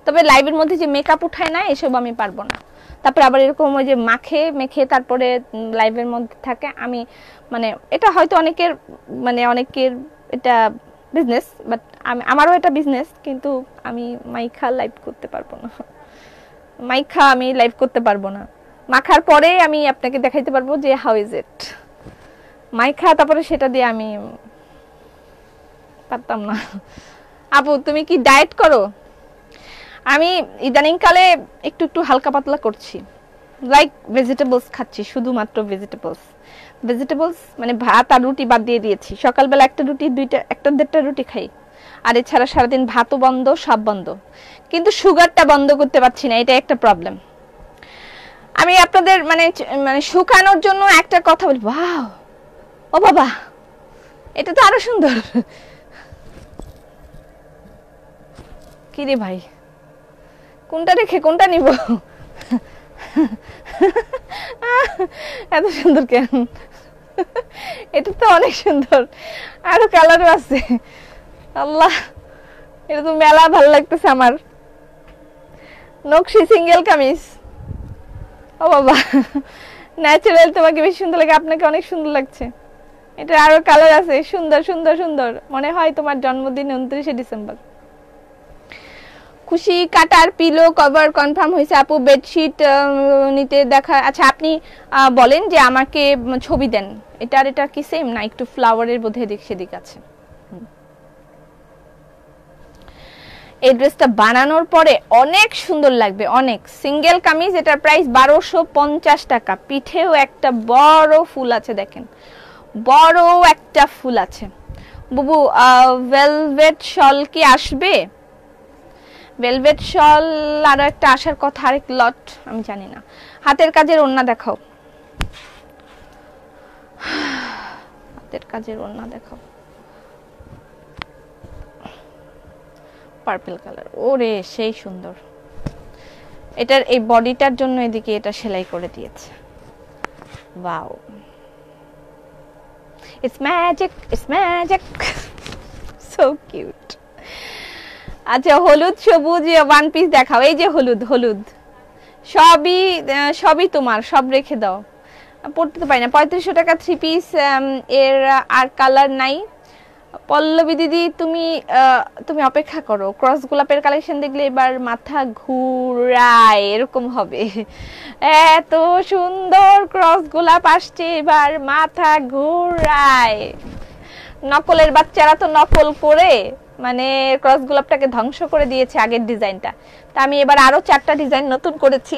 A: তবে লাইভের মধ্যে যে মেকআপ উঠায় না, এসব আমি পারবো না। তারপর আবার এরকম ওই যে মেখে তারপরে লাইভের মধ্যে থাকে, আমি মানে এটা হয়তো অনেকের এটা বিজনেস, বাট আমারও এটা বিজনেস, কিন্তু আমি মাইখা লাইভ করতে পারবো না। আমি লাইভ করতে পারবো না। মাখার পরে আমি আপনাকে দেখাইতে পারবো যে হাউ ইজ ইট। মাইখা তারপরে সেটা দিয়ে আমি পারতাম না। আপু তুমি কি ডায়েট করো? আমি ইদানিং কালে একটু হালকা পাতলা করছি, লাইক ভেজিটেবলস খাচ্ছি, শুধুমাত্র ভেজিটেবলস মানে ভাত আর রুটি বাদ দিয়ে দিয়েছি। সকালবেলা একটা রুটি, একটা দেড়টা রুটি খাই, আর এছাড়া সারাদিন ভাতও বন্ধ, সব বন্ধ। কিন্তু সুগারটা বন্ধ করতে পারছি না, এটা একটা প্রবলেম। আমি আপনাদের মানে শুকানোর জন্য একটা কথা বলি। ওয়াও, ও বাবা, এটা তো আরো সুন্দর। কি রে ভাই, কোনটা রেখে কোনটা নিব? এত সুন্দর কেন? এটা তো অনেক সুন্দর, আরো কালারও আছে। আল্লাহ, এটা তো মেলা ভালো লাগতেছে আমার। নকশি সিঙ্গেল কামিজ। ও বাবা, ন্যাচারাল তোমাকে বেশি সুন্দর লাগে, আপনাকে অনেক সুন্দর লাগছে। এটা আরো কালার আছে, সুন্দর সুন্দর সুন্দর। মনে হয় তোমার জন্মদিন 29শে ডিসেম্বর। খুশি কাটার পিলো কভার কনফার্ম হয়েছে আপু। বেডশিট নিতে দেখা। আচ্ছা, আপনি বলেন যে আমাকে ছবি দেন। এটা কি সেম না একটু ফ্লাওয়ারের বোধহয় সেদিক আছে। এই ড্রেসটা বানানোর পরে অনেক সুন্দর লাগবে, অনেক। সিঙ্গেল কামিজ, এটার প্রাইস 1250 টাকা। পিঠেও একটা বড় ফুল আছে, দেখেন বড় একটা ফুল আছে। বুবু ভেলভেট শল কি আসবে? ভেলভেট শল আরো একটা আসার কথা, আরেক লট, আমি জানি না। হাতের কাজের ওড়না দেখাও, হাতের কাজের ওড়না দেখাও। পার্পল কালার, ওরে সেই সুন্দর। এটার এই বডিটার জন্য এদিকে এটা সেলাই করে দিয়েছে। Wow, it's magic, it's magic, so so cute. আচ্ছা হলুদ সবুজ ওয়ান পিস দেখাও। এই যে হলুদ হলুদ সবই তোমার, সব রেখে দাও, পড়তে তো পারি না। 3500 টাকা 3 পিস, এর আর কালার নাই। পল্লবী দিদি তুমি অপেক্ষা করো, ক্রস গোলাপের কালেকশন দেখলে এবার মাথা ঘুরায় এরকম হবে। এত সুন্দর ক্রস গোলাপ আসছে এবার মাথা ঘুরায়। নকলের বাচ্চারা তো নকল করে মানে ক্রস গোলাপটাকে ধ্বংস করে দিয়েছে আগের ডিজাইনটা। তা আমি এবার আরো 4টা ডিজাইন নতুন করেছি।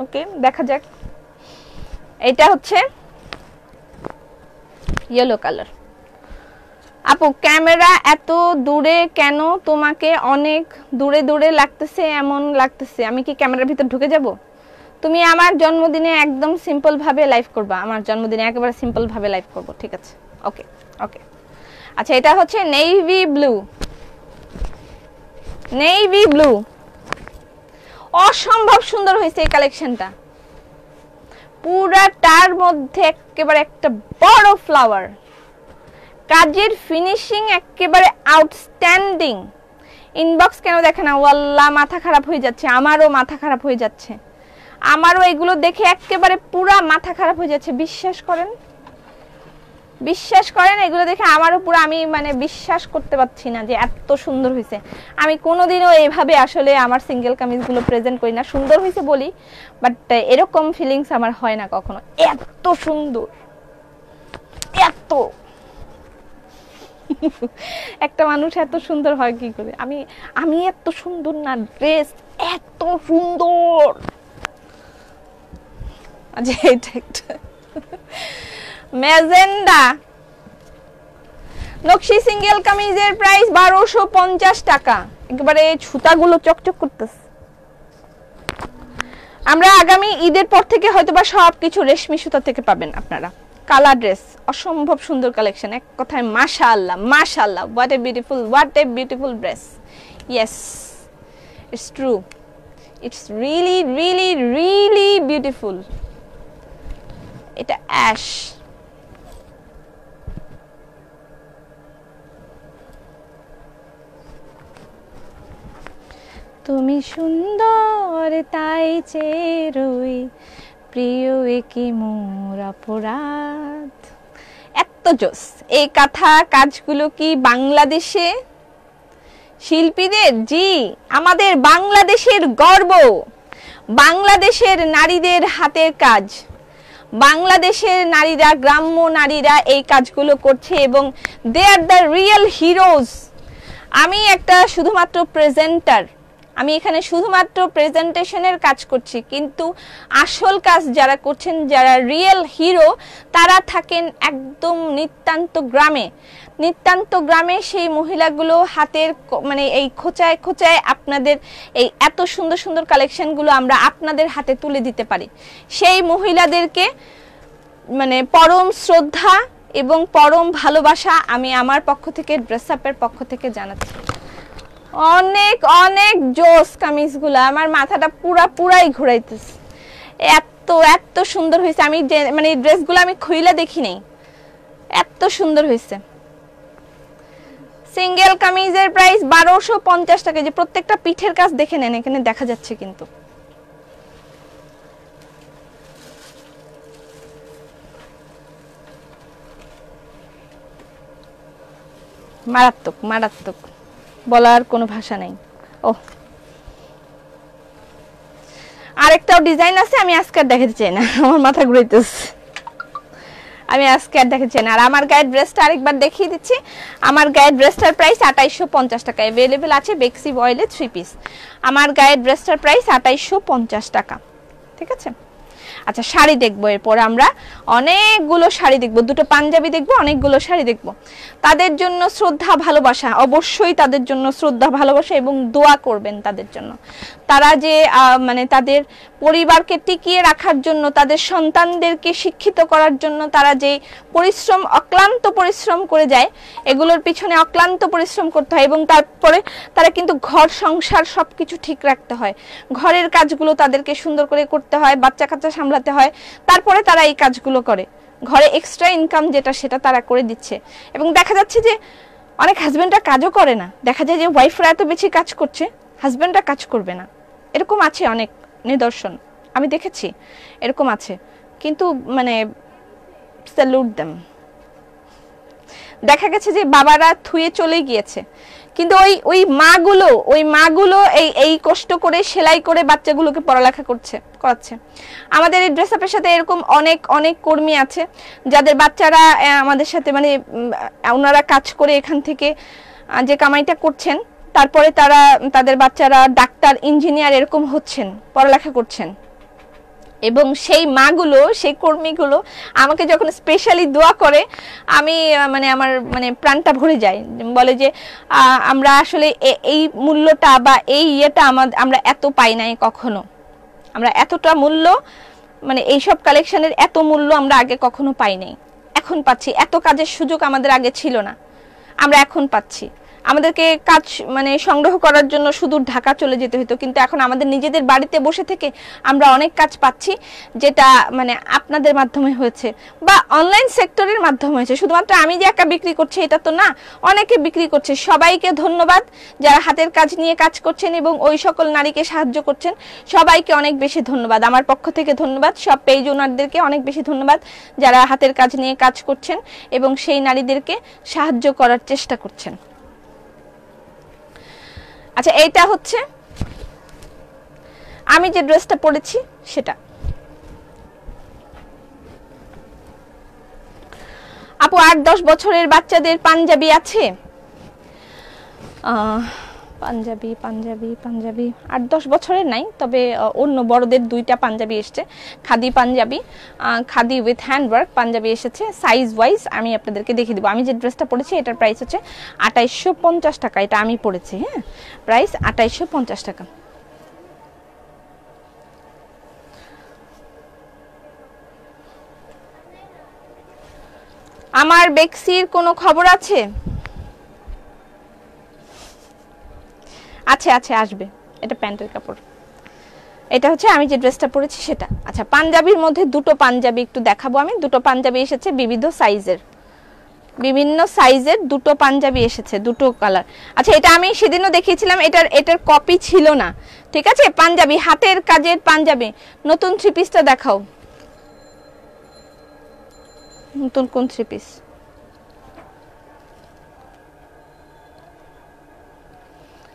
A: ওকে দেখা যাক। এটা হচ্ছে ইয়েলো কালার। আপু ক্যামেরা এত দূরে কেন? তোমাকে অনেক দূরে দূরে লাগতেছে, এমন লাগতেছে আমি কি ক্যামেরার ভিতর ঢুকে যাব? তুমি আমার জন্মদিনে একদম সিম্পল ভাবে লাইভ করবা, আমার জন্মদিনে একেবারে সিম্পল ভাবে লাইভ করব, ঠিক আছে? ওকে ওকে। আচ্ছা এটা হচ্ছে নেভি ব্লু, নেভি ব্লু, অসম্ভব সুন্দর হয়েছে এই কালেকশনটা। পুরাটার মধ্যে একেবারে একটা বড় ফ্লাওয়ার, কাজের ফিনিশিং একেবারে আউটস্ট্যান্ডিং। ইনবক্স কেন দেখে না? ওয়াল্লাহ মাথা খারাপ হয়ে যাচ্ছে, আমারও মাথা খারাপ হয়ে যাচ্ছে, আমারও এগুলো দেখে একেবারে পুরা মাথা খারাপ হয়ে যাচ্ছে। বিশ্বাস করেন, বিশ্বাস করেন, এগুলো দেখে আমারও পুরো, আমি মানে বিশ্বাস করতে পারছি না যে এত সুন্দর হয়েছে। আমি কোনোদিনও এইভাবে আসলে আমার সিঙ্গেল কামিজগুলো প্রেজেন্ট করি না, সুন্দর হয়েছে বলি, বাট এরকম ফিলিংস আমার হয় না কখনো। এত সুন্দর, এত একটা মানুষ এত সুন্দর হয় কি করে? আমি এত সুন্দর না, ড্রেস এত সুন্দর। আচ্ছা এটা একটা ম্যাজেন্ডা নকশি সিঙ্গেল কামিজের প্রাইস 1250 টাকা। একেবারে সুতাগুলো চকচক করতেছে। আমরা আগামী ঈদের পর থেকে হয়তোবা সবকিছু রেশমি সুতা থেকে পাবেন আপনারা। কালার ড্রেস অসম্ভব সুন্দর কালেকশন, এক কথায় মাশাআল্লাহ মাশাআল্লাহ, what a beautiful dress. Yes it's true, it's really really really beautiful. এটা অ্যাশ, তুমি সুন্দর তাই চেয়ে রই, প্রিয় একি মোর অপরাধ। এত জোস এই কথা কাজগুলো কি বাংলাদেশে শিল্পীদের? জি, আমাদের বাংলাদেশের গর্ব, বাংলাদেশের নারীদের হাতের কাজ। বাংলাদেশের নারীরা, গ্রাম্য নারীরা এই কাজগুলো করছে এবং দে আর দ্য রিয়েল হিরোজ। আমি একটা শুধুমাত্র প্রেজেন্টার, আমি এখানে শুধুমাত্র প্রেজেন্টেশনের কাজ করছি, কিন্তু আসল কাজ যারা করছেন, যারা রিয়েল হিরো, তারা থাকেন একদম নিতান্ত গ্রামে। নিতান্ত গ্রামে সেই মহিলাগুলো হাতের মানে এই খোঁচায় খোঁচায় আপনাদের এই এত সুন্দর সুন্দর কালেকশনগুলো আমরা আপনাদের হাতে তুলে দিতে পারি। সেই মহিলাদেরকে মানে পরম শ্রদ্ধা এবং পরম ভালোবাসা আমি আমার পক্ষ থেকে, ড্রেস আপের পক্ষ থেকে জানাচ্ছি। অনেক অনেক জোস কামিজগুলো, আমার মাথাটা পুরাই ঘুরাইতেছে। এত এত সুন্দর হয়েছে, আমি মানে ড্রেসগুলো আমি খুইলা দেখি নাই, এত সুন্দর হয়েছে। সিঙ্গেল কামিজের প্রাইস 1250 টাকা। যে প্রত্যেকটা পিঠের কাজ দেখে নেন, এখানে দেখা যাচ্ছে কিন্তু। মারাত্মক মারাত্মক, বলার কোনো ভাষা নাই। ও আরেকটাও ডিজাইন আছে, আমি আজকে আর দেখাতে চাই না, আমার মাথা ঘুরাইতেছে, আমি আজকে আর দেখাতে চাই না। আর আমার গায়ের ড্রেসটা আরেকবার দেখিয়ে দিচ্ছি। আমার গায়ের ড্রেসটার প্রাইস 2850 টাকা, অ্যাভেলেবেল আছে বেক্সি বয়েলে 3 পিস। আমার গায়ের ড্রেসটার প্রাইস 2850 টাকা, ঠিক আছে? আচ্ছা শাড়ি দেখবো, এরপর আমরা অনেকগুলো শাড়ি দেখবো, দুটো পাঞ্জাবি দেখবো, অনেকগুলো শাড়ি দেখবো। তাদের জন্য শ্রদ্ধা ভালোবাসা, অবশ্যই তাদের জন্য শ্রদ্ধা ভালোবাসা এবং দোয়া করবেন তাদের জন্য। তারা যে মানে তাদের পরিবারকে টিকিয়ে রাখার জন্য, তাদের সন্তানদেরকে শিক্ষিত করার জন্য তারা যে পরিশ্রম, অক্লান্ত পরিশ্রম করে যায়, এগুলোর পিছনে অক্লান্ত পরিশ্রম করতে হয় এবং তারপরে তারা কিন্তু ঘর সংসার সবকিছু ঠিক রাখতে হয়, ঘরের কাজগুলো তাদেরকে সুন্দর করে করতে হয়, বাচ্চা কাচ্চা সামলাতে হয়, তারপরে তারা এই কাজগুলো করে। ঘরে এক্সট্রা ইনকাম যেটা সেটা তারা করে দিচ্ছে এবং দেখা যাচ্ছে যে অনেক হাজবেন্ডরা কাজও করে না, দেখা যায় যে ওয়াইফরা এত বেশি কাজ করছে, হাজবেন্ডরা কাজ করবে না, এরকম আছে অনেক নিদর্শন আমি দেখেছি, এরকম আছে। কিন্তু মানে স্যালুট দেম। দেখা গেছে যে বাবারা থুয়ে চলে গিয়েছে, কিন্তু ওই মাগুলো এই কষ্ট করে সেলাই করে বাচ্চাগুলোকে পড়ালেখা করাচ্ছে। আমাদের এই ড্রেস আপের সাথে এরকম অনেক অনেক কর্মী আছে যাদের বাচ্চারা আমাদের সাথে মানে ওনারা কাজ করে এখান থেকে যে কামাইটা করছেন, তারপরে তাদের বাচ্চারা ডাক্তার, ইঞ্জিনিয়ার এরকম হচ্ছেন, পড়ালেখা করছেন। এবং সেই মাগুলো, সেই কর্মীগুলো আমাকে যখন স্পেশালি দোয়া করে, আমি মানে আমার মানে প্রাণটা ভরে যায়। বলে যে আমরা আসলে এই মূল্যটা বা এই ইয়েটা আমরা এত পাই নাই কখনো, আমরা এতটা মূল্য মানে এইসব কালেকশনের এত মূল্য আমরা আগে কখনো পাই নাই, এখন পাচ্ছি। এত কাজের সুযোগ আমাদের আগে ছিল না, আমরা এখন পাচ্ছি। আমাদেরকে কাজ মানে সংগ্রহ করার জন্য শুধু ঢাকা চলে যেতে হতো, কিন্তু এখন আমাদের নিজেদের বাড়িতে বসে থেকে আমরা অনেক কাজ পাচ্ছি, যেটা মানে আপনাদের মাধ্যমে হয়েছে বা অনলাইন সেক্টরের মাধ্যমে হয়েছে। শুধুমাত্র আমি যে একা বিক্রি করছি এটা তো না, অনেকে বিক্রি করছে। সবাইকে ধন্যবাদ যারা হাতের কাজ নিয়ে কাজ করছেন এবং ওই সকল নারীকে সাহায্য করছেন, সবাইকে অনেক বেশি ধন্যবাদ। আমার পক্ষ থেকে ধন্যবাদ, সব পেজ ওনারদেরকে অনেক বেশি ধন্যবাদ যারা হাতের কাজ নিয়ে কাজ করছেন এবং সেই নারীদেরকে সাহায্য করার চেষ্টা করছেন। আচ্ছা, এইটা হচ্ছে আমি যে ড্রেসটা পরেছি সেটা। আপু 8-10 বছরের বাচ্চাদের পাঞ্জাবি আছে? পাঞ্জাবি 8-10 বছরের নাই, তবে অন্য বড়দের 2টা পাঞ্জাবি এসছে, খাদি পাঞ্জাবি, খাদি উইথ হ্যান্ডওয়ার্ক পাঞ্জাবি এসেছে। সাইজ ওয়াইজ আমি আপনাদেরকে দেখিয়ে দেবো। আমি যে ড্রেসটা পরেছি এটার প্রাইস হচ্ছে 2850 টাকা, এটা আমি পরেছি, হ্যাঁ, প্রাইস 2850 টাকা। আমার বেক্সির কোনো খবর আছে? আছে, আসবে। এটা প্যান্টের কাপড়, এটা হচ্ছে আমি যে ড্রেসটা পরেছি সেটা। আচ্ছা, পাঞ্জাবির মধ্যে দুটো পাঞ্জাবি একটু দেখাবো আমি। দুটো পাঞ্জাবি এসেছে বিভিন্ন সাইজের দুটো পাঞ্জাবি এসেছে, দুটো কালার। আচ্ছা, এটা আমি সেদিনও দেখিয়েছিলাম, এটার কপি ছিল না, ঠিক আছে? পাঞ্জাবি, হাতের কাজের পাঞ্জাবি। নতুন 3 পিসটা দেখাও, নতুন কোন 3 পিস?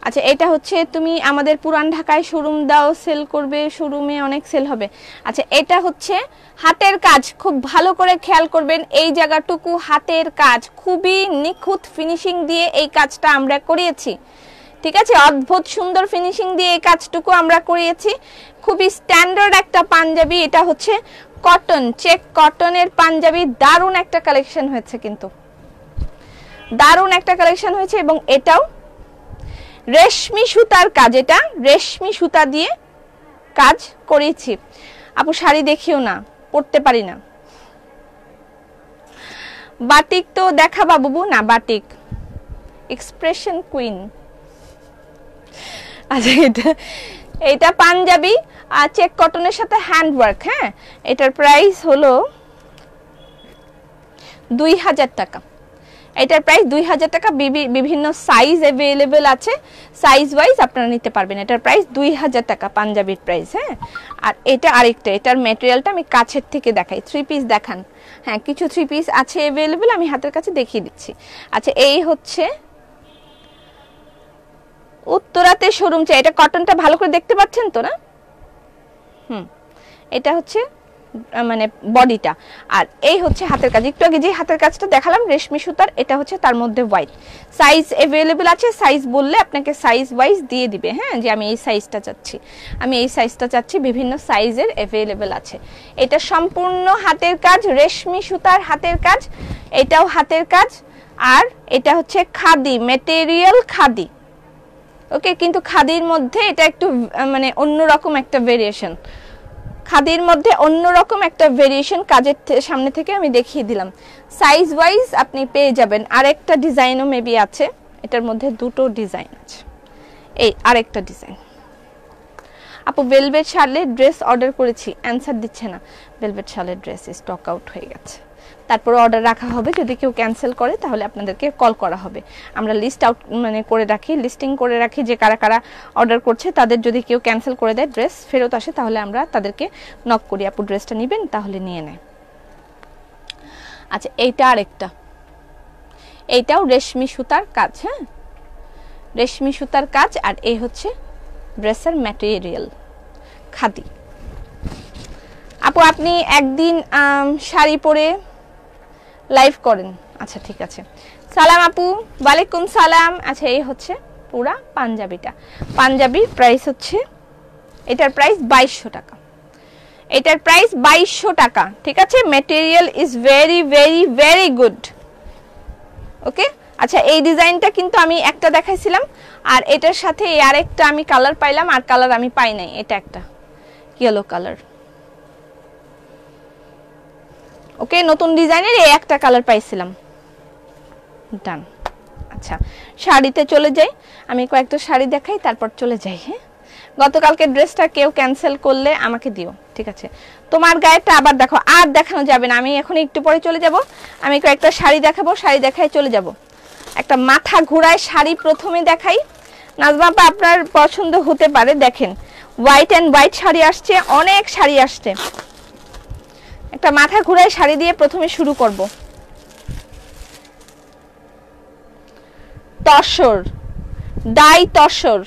A: আচ্ছা, এটা হচ্ছে তুমি আমাদের পুরান ঢাকায় শোরুম দাও, সেল করবে, শোরুমে অনেক সেল হবে। আচ্ছা, এটা হচ্ছে হাতের কাজ, খুব ভালো করে খেয়াল করবেন। এই জায়গাটুকু হাতের কাজ, খুবই নিখুঁত ফিনিশিং দিয়ে এই কাজটা আমরা করিয়েছি, ঠিক আছে? অদ্ভুত সুন্দর ফিনিশিং দিয়ে এই কাজটুকু আমরা করিয়েছি। খুবই স্ট্যান্ডার্ড একটা পাঞ্জাবি। এটা হচ্ছে কটন, চেক কটনের পাঞ্জাবি। দারুণ একটা কালেকশন হয়েছে, কিন্তু দারুণ একটা কালেকশন হয়েছে। এবং এটাও রেশমি সুতার কাজ, এটা রেশমি সুতা দিয়ে কাজ করেছি। আপু শাড়ি দেখিও না, পরতে পারি না। বাটিক তো দেখাবা বাবু? না, বাটিক এক্সপ্রেশন কুইন। আচ্ছা, এটা পাঞ্জাবি আর চেক কটনের সাথে হ্যান্ডওয়ার্ক, হ্যাঁ। এটার প্রাইস হলো 2000 টাকা। এটার প্রাইস 2000 টাকা। বিভিন্ন সাইজ অ্যাভেলেবেল আছে, সাইজ ওয়াইজ আপনারা নিতে পারবেন। এটার প্রাইস 2000 টাকা, পাঞ্জাবির প্রাইস, হ্যাঁ। আর এটা আরেকটা, এটার ম্যাটেরিয়ালটা আমি কাছের থেকে দেখাই। 3 পিস দেখান? হ্যাঁ, কিছু 3 পিস আছে অ্যাভেলেবেল, আমি হাতের কাছে দেখিয়ে দিচ্ছি। আচ্ছা, এই হচ্ছে উত্তরাতে শোরুম চাই। এটা কটনটা ভালো করে দেখতে পাচ্ছেন তো, না? এটা হচ্ছে মানে বডিটা, আর এই হচ্ছে হাতের কাজ। একটু আগে যে হাতের কাজটা দেখালাম রেশমি সুতার, এটা হচ্ছে তার মধ্যে হোয়াইট। সাইজ অ্যাভেলেবেল আছে, সাইজ বললে আপনাকে সাইজ ওয়াইজ দিয়ে দিবে, হ্যাঁ, যে আমি এই সাইজটা চাচ্ছি, আমি এই সাইজটা চাচ্ছি। বিভিন্ন সাইজের অ্যাভেলেবেল আছে। এটা সম্পূর্ণ হাতের কাজ, রেশমি সুতার হাতের কাজ। এটাও হাতের কাজ, আর এটা হচ্ছে খাদি ম্যাটেরিয়াল, খাদি, ওকে। কিন্তু খাদির মধ্যে এটা একটু মানে অন্যরকম একটা ভেরিয়েশন, খাদির মধ্যে অন্যরকম একটা ভেরিয়েশন। কাজের সামনে থেকে আমি দেখিয়ে দিলাম। সাইজ ওয়াইজ আপনি পেয়ে যাবেন। আরেকটা ডিজাইনও মেবি আছে, এটার মধ্যে দুটো ডিজাইন আছে। এই আরেকটা ডিজাইন। আপু ভেলভেট শালের ড্রেস অর্ডার করেছি, অ্যানসার দিচ্ছে না। ভেলভেট শালের ড্রেস স্টক আউট হয়ে গেছে। তারপর অর্ডার রাখা হবে। যদি কেউ ক্যান্সেল করে তাহলে আপনাদেরকে কল করা হবে। আমরা লিস্ট আউট মানে করে রাখি, লিস্টিং করে রাখি যে কারা কারা অর্ডার করছে। তাদের যদি কেউ ক্যান্সেল করে দেয়, ড্রেস ফেরত আসে, তাহলে আমরা তাদেরকে নক করি, আপু ড্রেসটা নেবেন, তাহলে নিয়ে নেয়। আচ্ছা, এইটা আরেকটা, এইটাও রেশমি সুতার কাজ। হ্যাঁ, রেশমি সুতার কাজ। আর এই হচ্ছে ড্রেসের ম্যাটেরিয়াল খাদি। আপু আপনি একদিন শাড়ি পরে লাইভ করেন। আচ্ছা ঠিক আছে। সালাম আপু, ওয়ালাইকুম সালাম। আচ্ছা, এই হচ্ছে পুরা পাঞ্জাবিটা। পাঞ্জাবির প্রাইস হচ্ছে, এটার প্রাইস 2200 টাকা। এটার প্রাইস 2200 টাকা। ঠিক আছে, material is very very very good. Okay. আচ্ছা, এই ডিজাইনটা কিন্তু আমি একটা দেখাইছিলাম, আর এটার সাথে এই আরেকটা আমি কালার পাইলাম, আর কালার আমি পাই নাই। এটা একটা ইয়েলো কালার। ওকে, নতুন ডিজাইনের এই একটা কালার পাইছিলাম। ডান। আচ্ছা, শাড়িতে চলে যাই। আমি কয়েকটা শাড়ি দেখাই, তারপর চলে যাই। হ্যাঁ, গতকালকে ড্রেসটা কেউ ক্যান্সেল করলে আমাকে দিও, ঠিক আছে? তোমার গায়েটা আবার দেখো, আর দেখানো যাবে না। আমি এখন একটু পরে চলে যাব। আমি কয়েকটা শাড়ি দেখাবো, শাড়ি দেখাই চলে যাব। একটা মাথা ঘোরায় শাড়ি প্রথমে দেখাই। নাজমা আপা, আপনার পছন্দ হতে পারে। দেখেন, হোয়াইট অ্যান্ড হোয়াইট শাড়ি আসছে, অনেক শাড়ি আসছে। একটা মাথা ঘোরায় শাড়ি দিয়ে প্রথমে শুরু করব। তসর, ডাই তসর,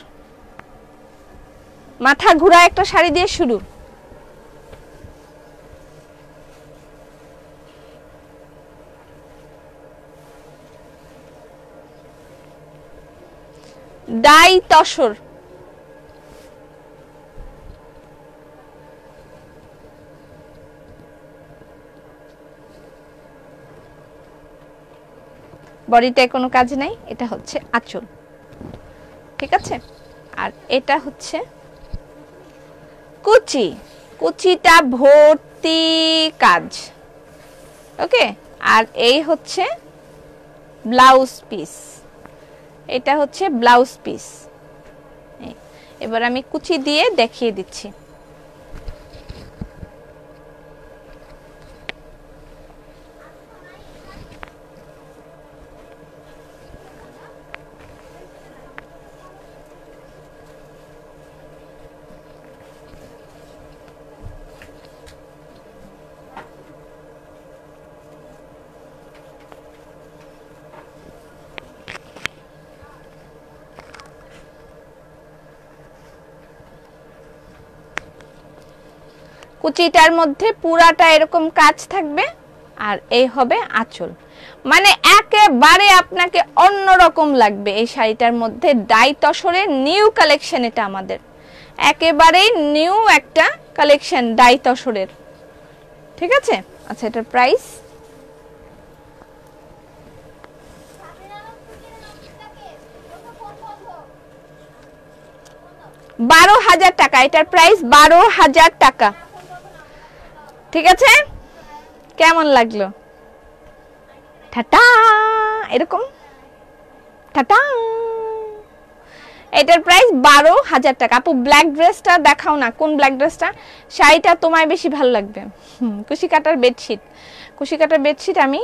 A: মাথা ঘোরায় একটা শাড়ি দিয়ে শুরু। ডাই তসর। বডিটায় কোনো কাজ নাই। এটা হচ্ছে আঁচল, ঠিক আছে? আর এটা হচ্ছে কুচি, কুচিটা ভর্তি কাজ। ওকে। আর এই হচ্ছে ব্লাউজ পিস, এটা হচ্ছে ব্লাউজ পিস। এবার আমি কুচি দিয়ে দেখিয়ে দিচ্ছি। কুচিটার মধ্যে পুরাটা এরকম কাজ থাকবে, আর এই হবে আঁচল। মানে একেবারে আপনাকে অন্যরকম লাগবে এই শাড়িটার মধ্যে। ডাই তসরের নিউ কালেকশন এটা আমাদের, একেবারেই নিউ একটা কালেকশন ডাই তসরের, ঠিক আছে? আচ্ছা, এটার প্রাইস টাকা। এটার প্রাইস 12,000 টাকা, ঠিক আছে? কেমন লাগলো? টাটা, এরকম টাটা। এটার প্রাইস 12,000 টাকা। আপু ব্ল্যাক ড্রেসটা দেখাও না, কোন ব্ল্যাক ড্রেসটা? শাড়িটা তোমায় বেশি ভালো লাগবে। কুশি কাটার বেডশিট, কুশি কাটার বেডশিট আমি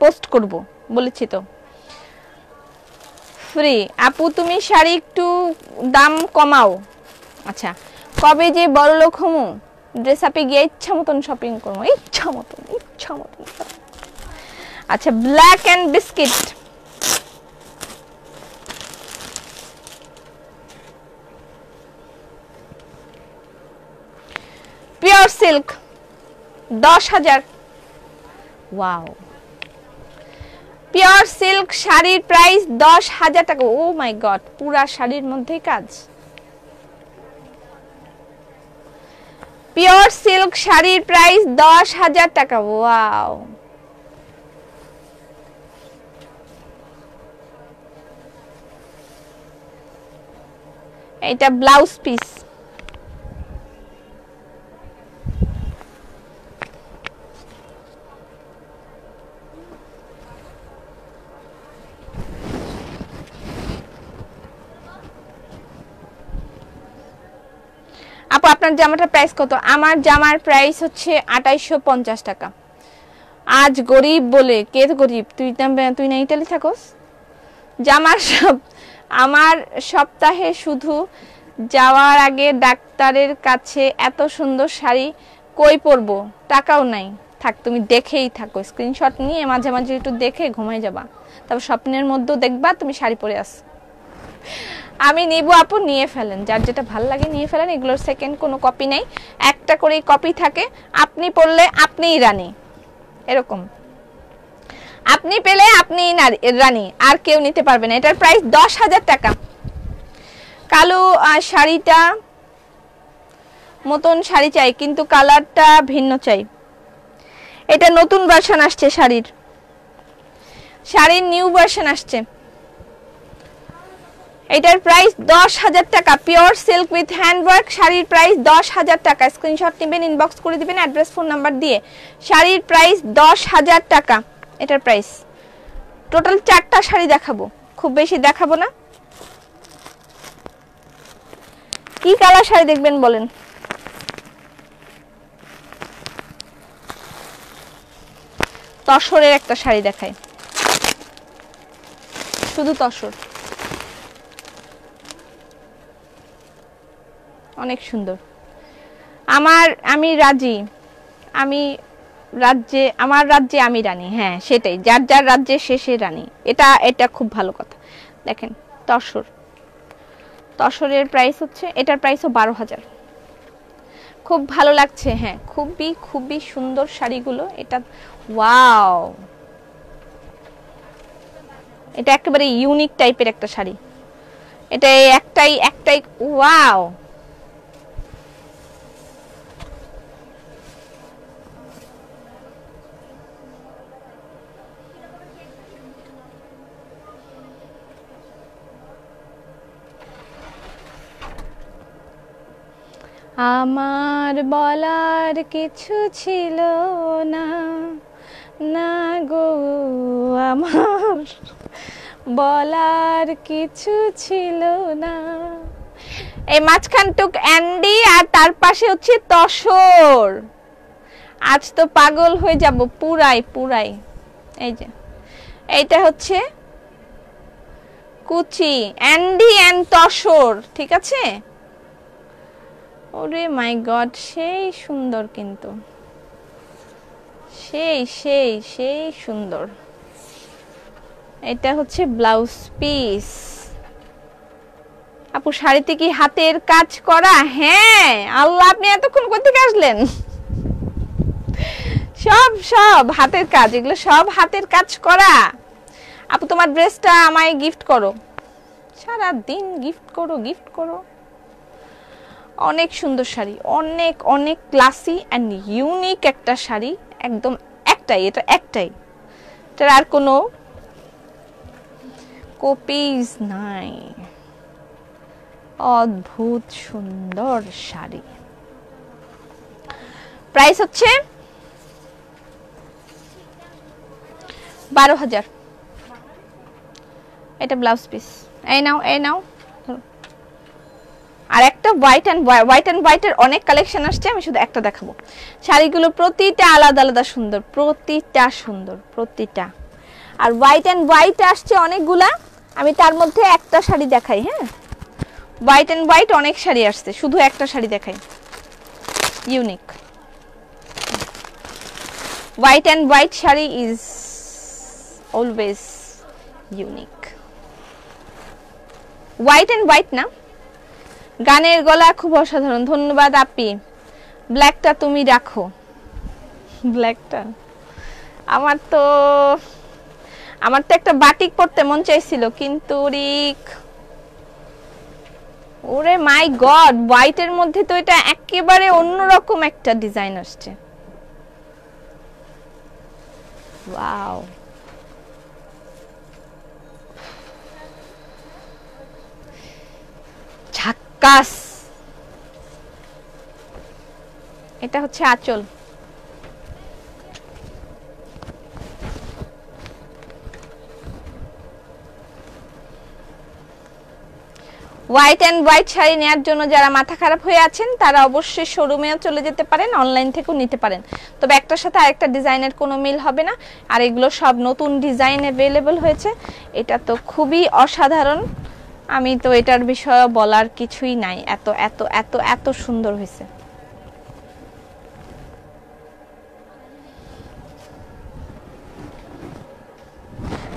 A: পোস্ট করব, বলেছি তো। ফ্রি। আপু তুমি শাড়ি একটু দাম কমাও। আচ্ছা, কবে যে বড়লোক হমু, ড্রেস আপে গিয়ে ইচ্ছা মতন শপিং করবো, ইচ্ছা মতন, ইচ্ছা মতন। আচ্ছা, black and biscuit, pure silk 10,000। Wow, pure silk শাড়ির প্রাইস 10,000 টাকা। ও মাই গড, পুরা শাড়ির মধ্যে কাজ। পিওর সিল্ক শাড়ির প্রাইস 10,000 টাকা। ওয়াও, এটা ব্লাউজ পিস। আপু আপু আপনার জামাটার প্রাইস কত? আমার জামার প্রাইস হচ্ছে 2850 টাকা। আজ গরিব বলে, কে তো গরিব? তুই না ইতালি থাকোস? আমার সপ্তাহে শুধু যাওয়ার আগে ডাক্তারের কাছে এত সুন্দর শাড়ি কই পরবো, টাকাও নাই। থাক, তুমি দেখেই থাকো, স্ক্রিনশট নিয়ে মাঝে মাঝে একটু দেখে ঘুমাই যাবা, তারপর স্বপ্নের মধ্যেও দেখবা তুমি শাড়ি পরে আস। আমি নিব আপু, নিয়ে ফেলেন, যার যেটা ভালো লাগে নিয়ে ফেলেন। এগুলোর সেকেন্ড কোনো কপি নেই, একটা করেই কপি থাকে। আপনি পড়লে আপনিই রানী, এরকম। আপনি পেলে আপনিই রানী, আর কেউ নিতে পারবে না। এটার প্রাইস 10,000 টাকা। কালো শাড়িটা মতন শাড়ি চাই, কিন্তু কালারটা ভিন্ন চাই। এটা নতুন ভার্সন আসছে, শাড়ির নিউ ভার্সন আসছে। এটার প্রাইস 10,000 টাকা। পিওর সিল্ক উইথ হ্যান্ডওয়ার্ক, শাড়ির প্রাইস 10,000 টাকা। স্ক্রিনশট নেবেন, ইনবক্স করে দিবেন অ্যাড্রেস ফোন নাম্বার দিয়ে। শাড়ির প্রাইস 10,000 টাকা। এটার প্রাইস টোটাল 4টা শাড়ি দেখাবো, খুব বেশি দেখাবো না। কি কালার শাড়ি দেখবেন বলেন? তসরের একটা শাড়ি দেখাই, শুধু তসর, অনেক সুন্দর। আমি রাজি, আমার রাজ্যে আমি রানী। হ্যাঁ সেটাই, যার যার রাজ্যে সে রানী। এটা খুব ভালো কথা। দেখেন তসরের প্রাইস হচ্ছে, এটার প্রাইসও 12,000। খুব ভালো লাগছে। হ্যাঁ, খুবই খুবই সুন্দর শাড়িগুলো। এটা ওয়াও, এটা একেবারে ইউনিক টাইপের একটা শাড়ি। এটা একটাই ওয়াও। আমার বলার কিছু ছিল না, না গো আমার বলার কিছু ছিল না। এই মাঝখানটুক অ্যান্ডি আর তার পাশে হচ্ছে তসর। আজ তো পাগল হয়ে যাব পুরাই। এই যে এইটা হচ্ছে কুচি, অ্যান্ডি এন্ড তসর, ঠিক আছে? ওরে মাই গড, সেই সুন্দর, কিন্তু সেই সুন্দর। এটা হচ্ছে ব্লাউজ পিস। আপু শাড়িতে কি হাতের কাজ করা? হ্যাঁ। আল্লাহ, আপনি এতক্ষণ কোথা থেকে আসলেন? সব হাতের কাজ, এগুলো সব হাতের কাজ করা। আপু তোমার ড্রেসটা আমায় গিফট করো, সারা দিন গিফট করো। অনেক সুন্দর শাড়ি, অনেক ক্লাসি এন্ড ইউনিক একটা শাড়ি। একদম এটা একটাই, এটার আর কোনো কপিজ নাই। অদ্ভুত সুন্দর শাড়ি। প্রাইস হচ্ছে 12,000। এটা ব্লাউজ পিস। এই নাও। আর একটা হোয়াইট অ্যান্ড হোয়াইটের অনেক কালেকশন আসছে, আমি শুধু একটা দেখাবো। শাড়িগুলো প্রতিটা আলাদা সুন্দর, প্রতিটা। আর হোয়াইট অ্যান্ড হোয়াইট আসছে অনেকগুলা, আমি তার মধ্যে একটা শাড়ি দেখাই। হ্যাঁ, হোয়াইট অ্যান্ড হোয়াইট অনেক শাড়ি আসছে, শুধু একটা শাড়ি দেখাই, unique. White and white sari is always unique. White and white না, গানের গলা খুব অসাধারণ। ধন্যবাদ আপি। ব্ল্যাকটা তুমি রাখো। ব্ল্যাকটা আমার তো একটা বাটিক পরতে মন চাইছিল, কিন্তু ওরে মাই গড, হোয়াইটের মধ্যে তো এটা একেবারে অন্যরকম একটা ডিজাইন আসছে। ওয়াও, ঝাক্কাস। এটা হচ্ছে আঁচল। হোয়াইট অ্যান্ড হোয়াইট শাড়ি নেওয়ার জন্য যারা মাথা খারাপ হয়ে আছেন তারা অবশ্যই শোরুমেও চলে যেতে পারেন, অনলাইন থেকেও নিতে পারেন। তবে একটার সাথে আরেকটা ডিজাইনের কোনো মিল হবে না, আর এগুলো সব নতুন ডিজাইন অ্যাভেলেবল হয়েছে। এটা তো খুবই অসাধারণ, আমি তো এটার বিষয়ে বলার কিছুই নাই, এত এত এত এত সুন্দর হয়েছে।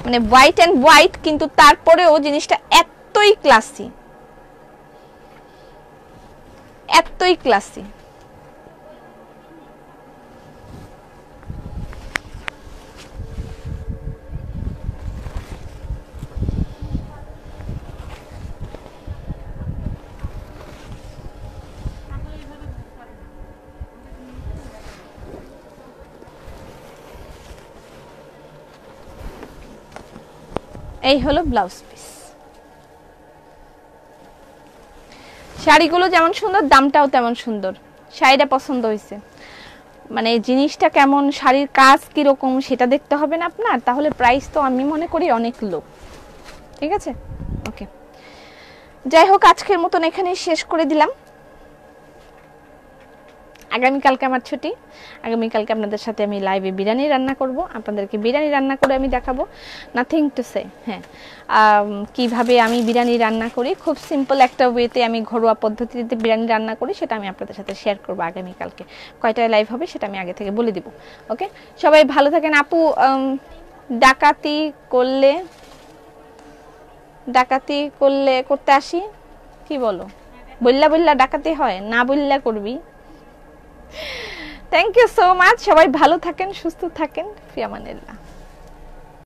A: মানে হোয়াইট অ্যান্ড হোয়াইট, কিন্তু তারপরেও জিনিসটা এতই ক্লাসি, এতই ক্লাসি। এই হলো ব্লাউজ পিস। শাড়িগুলো যেমন সুন্দর, দামটাও তেমন সুন্দর। শাড়িটা পছন্দ হয়েছে, মানে জিনিসটা কেমন, শাড়ির কাজ কিরকম সেটা দেখতে হবে না আপনার, তাহলে প্রাইস তো আমি মনে করি অনেক লো। ঠিক আছে, ওকে। যাই হোক, আজকের মতন এখানেই শেষ করে দিলাম। আগামীকালকে আমার ছুটি, আগামীকালকে আপনাদের সাথে আমি লাইভে বিরিয়ানি রান্না করব, আপনাদেরকে বিরিয়ানি রান্না করে আমি দেখাবো। নাথিং টু সে, হ্যাঁ, কিভাবে আমি বিরিয়ানি রান্না করি, খুব সিম্পল একটা ওয়েতে আমি ঘরোয়া পদ্ধতিতে বিরিয়ানি রান্না করি, সেটা আমি আপনাদের সাথে শেয়ার করবো আগামীকালকে। কয়টায় লাইভ হবে সেটা আমি আগে থেকে বলে দিব। ওকে, সবাই ভালো থাকেন। আপু, ডাকাতি করতে আসি, কি বলো? বললা বললা ডাকাতি হয় না, বললা করবি। থ্যাংক ইউ সো মাচ, সবাই ভালো থাকেন, সুস্থ থাকেন, ফি আমানিল্লাহ।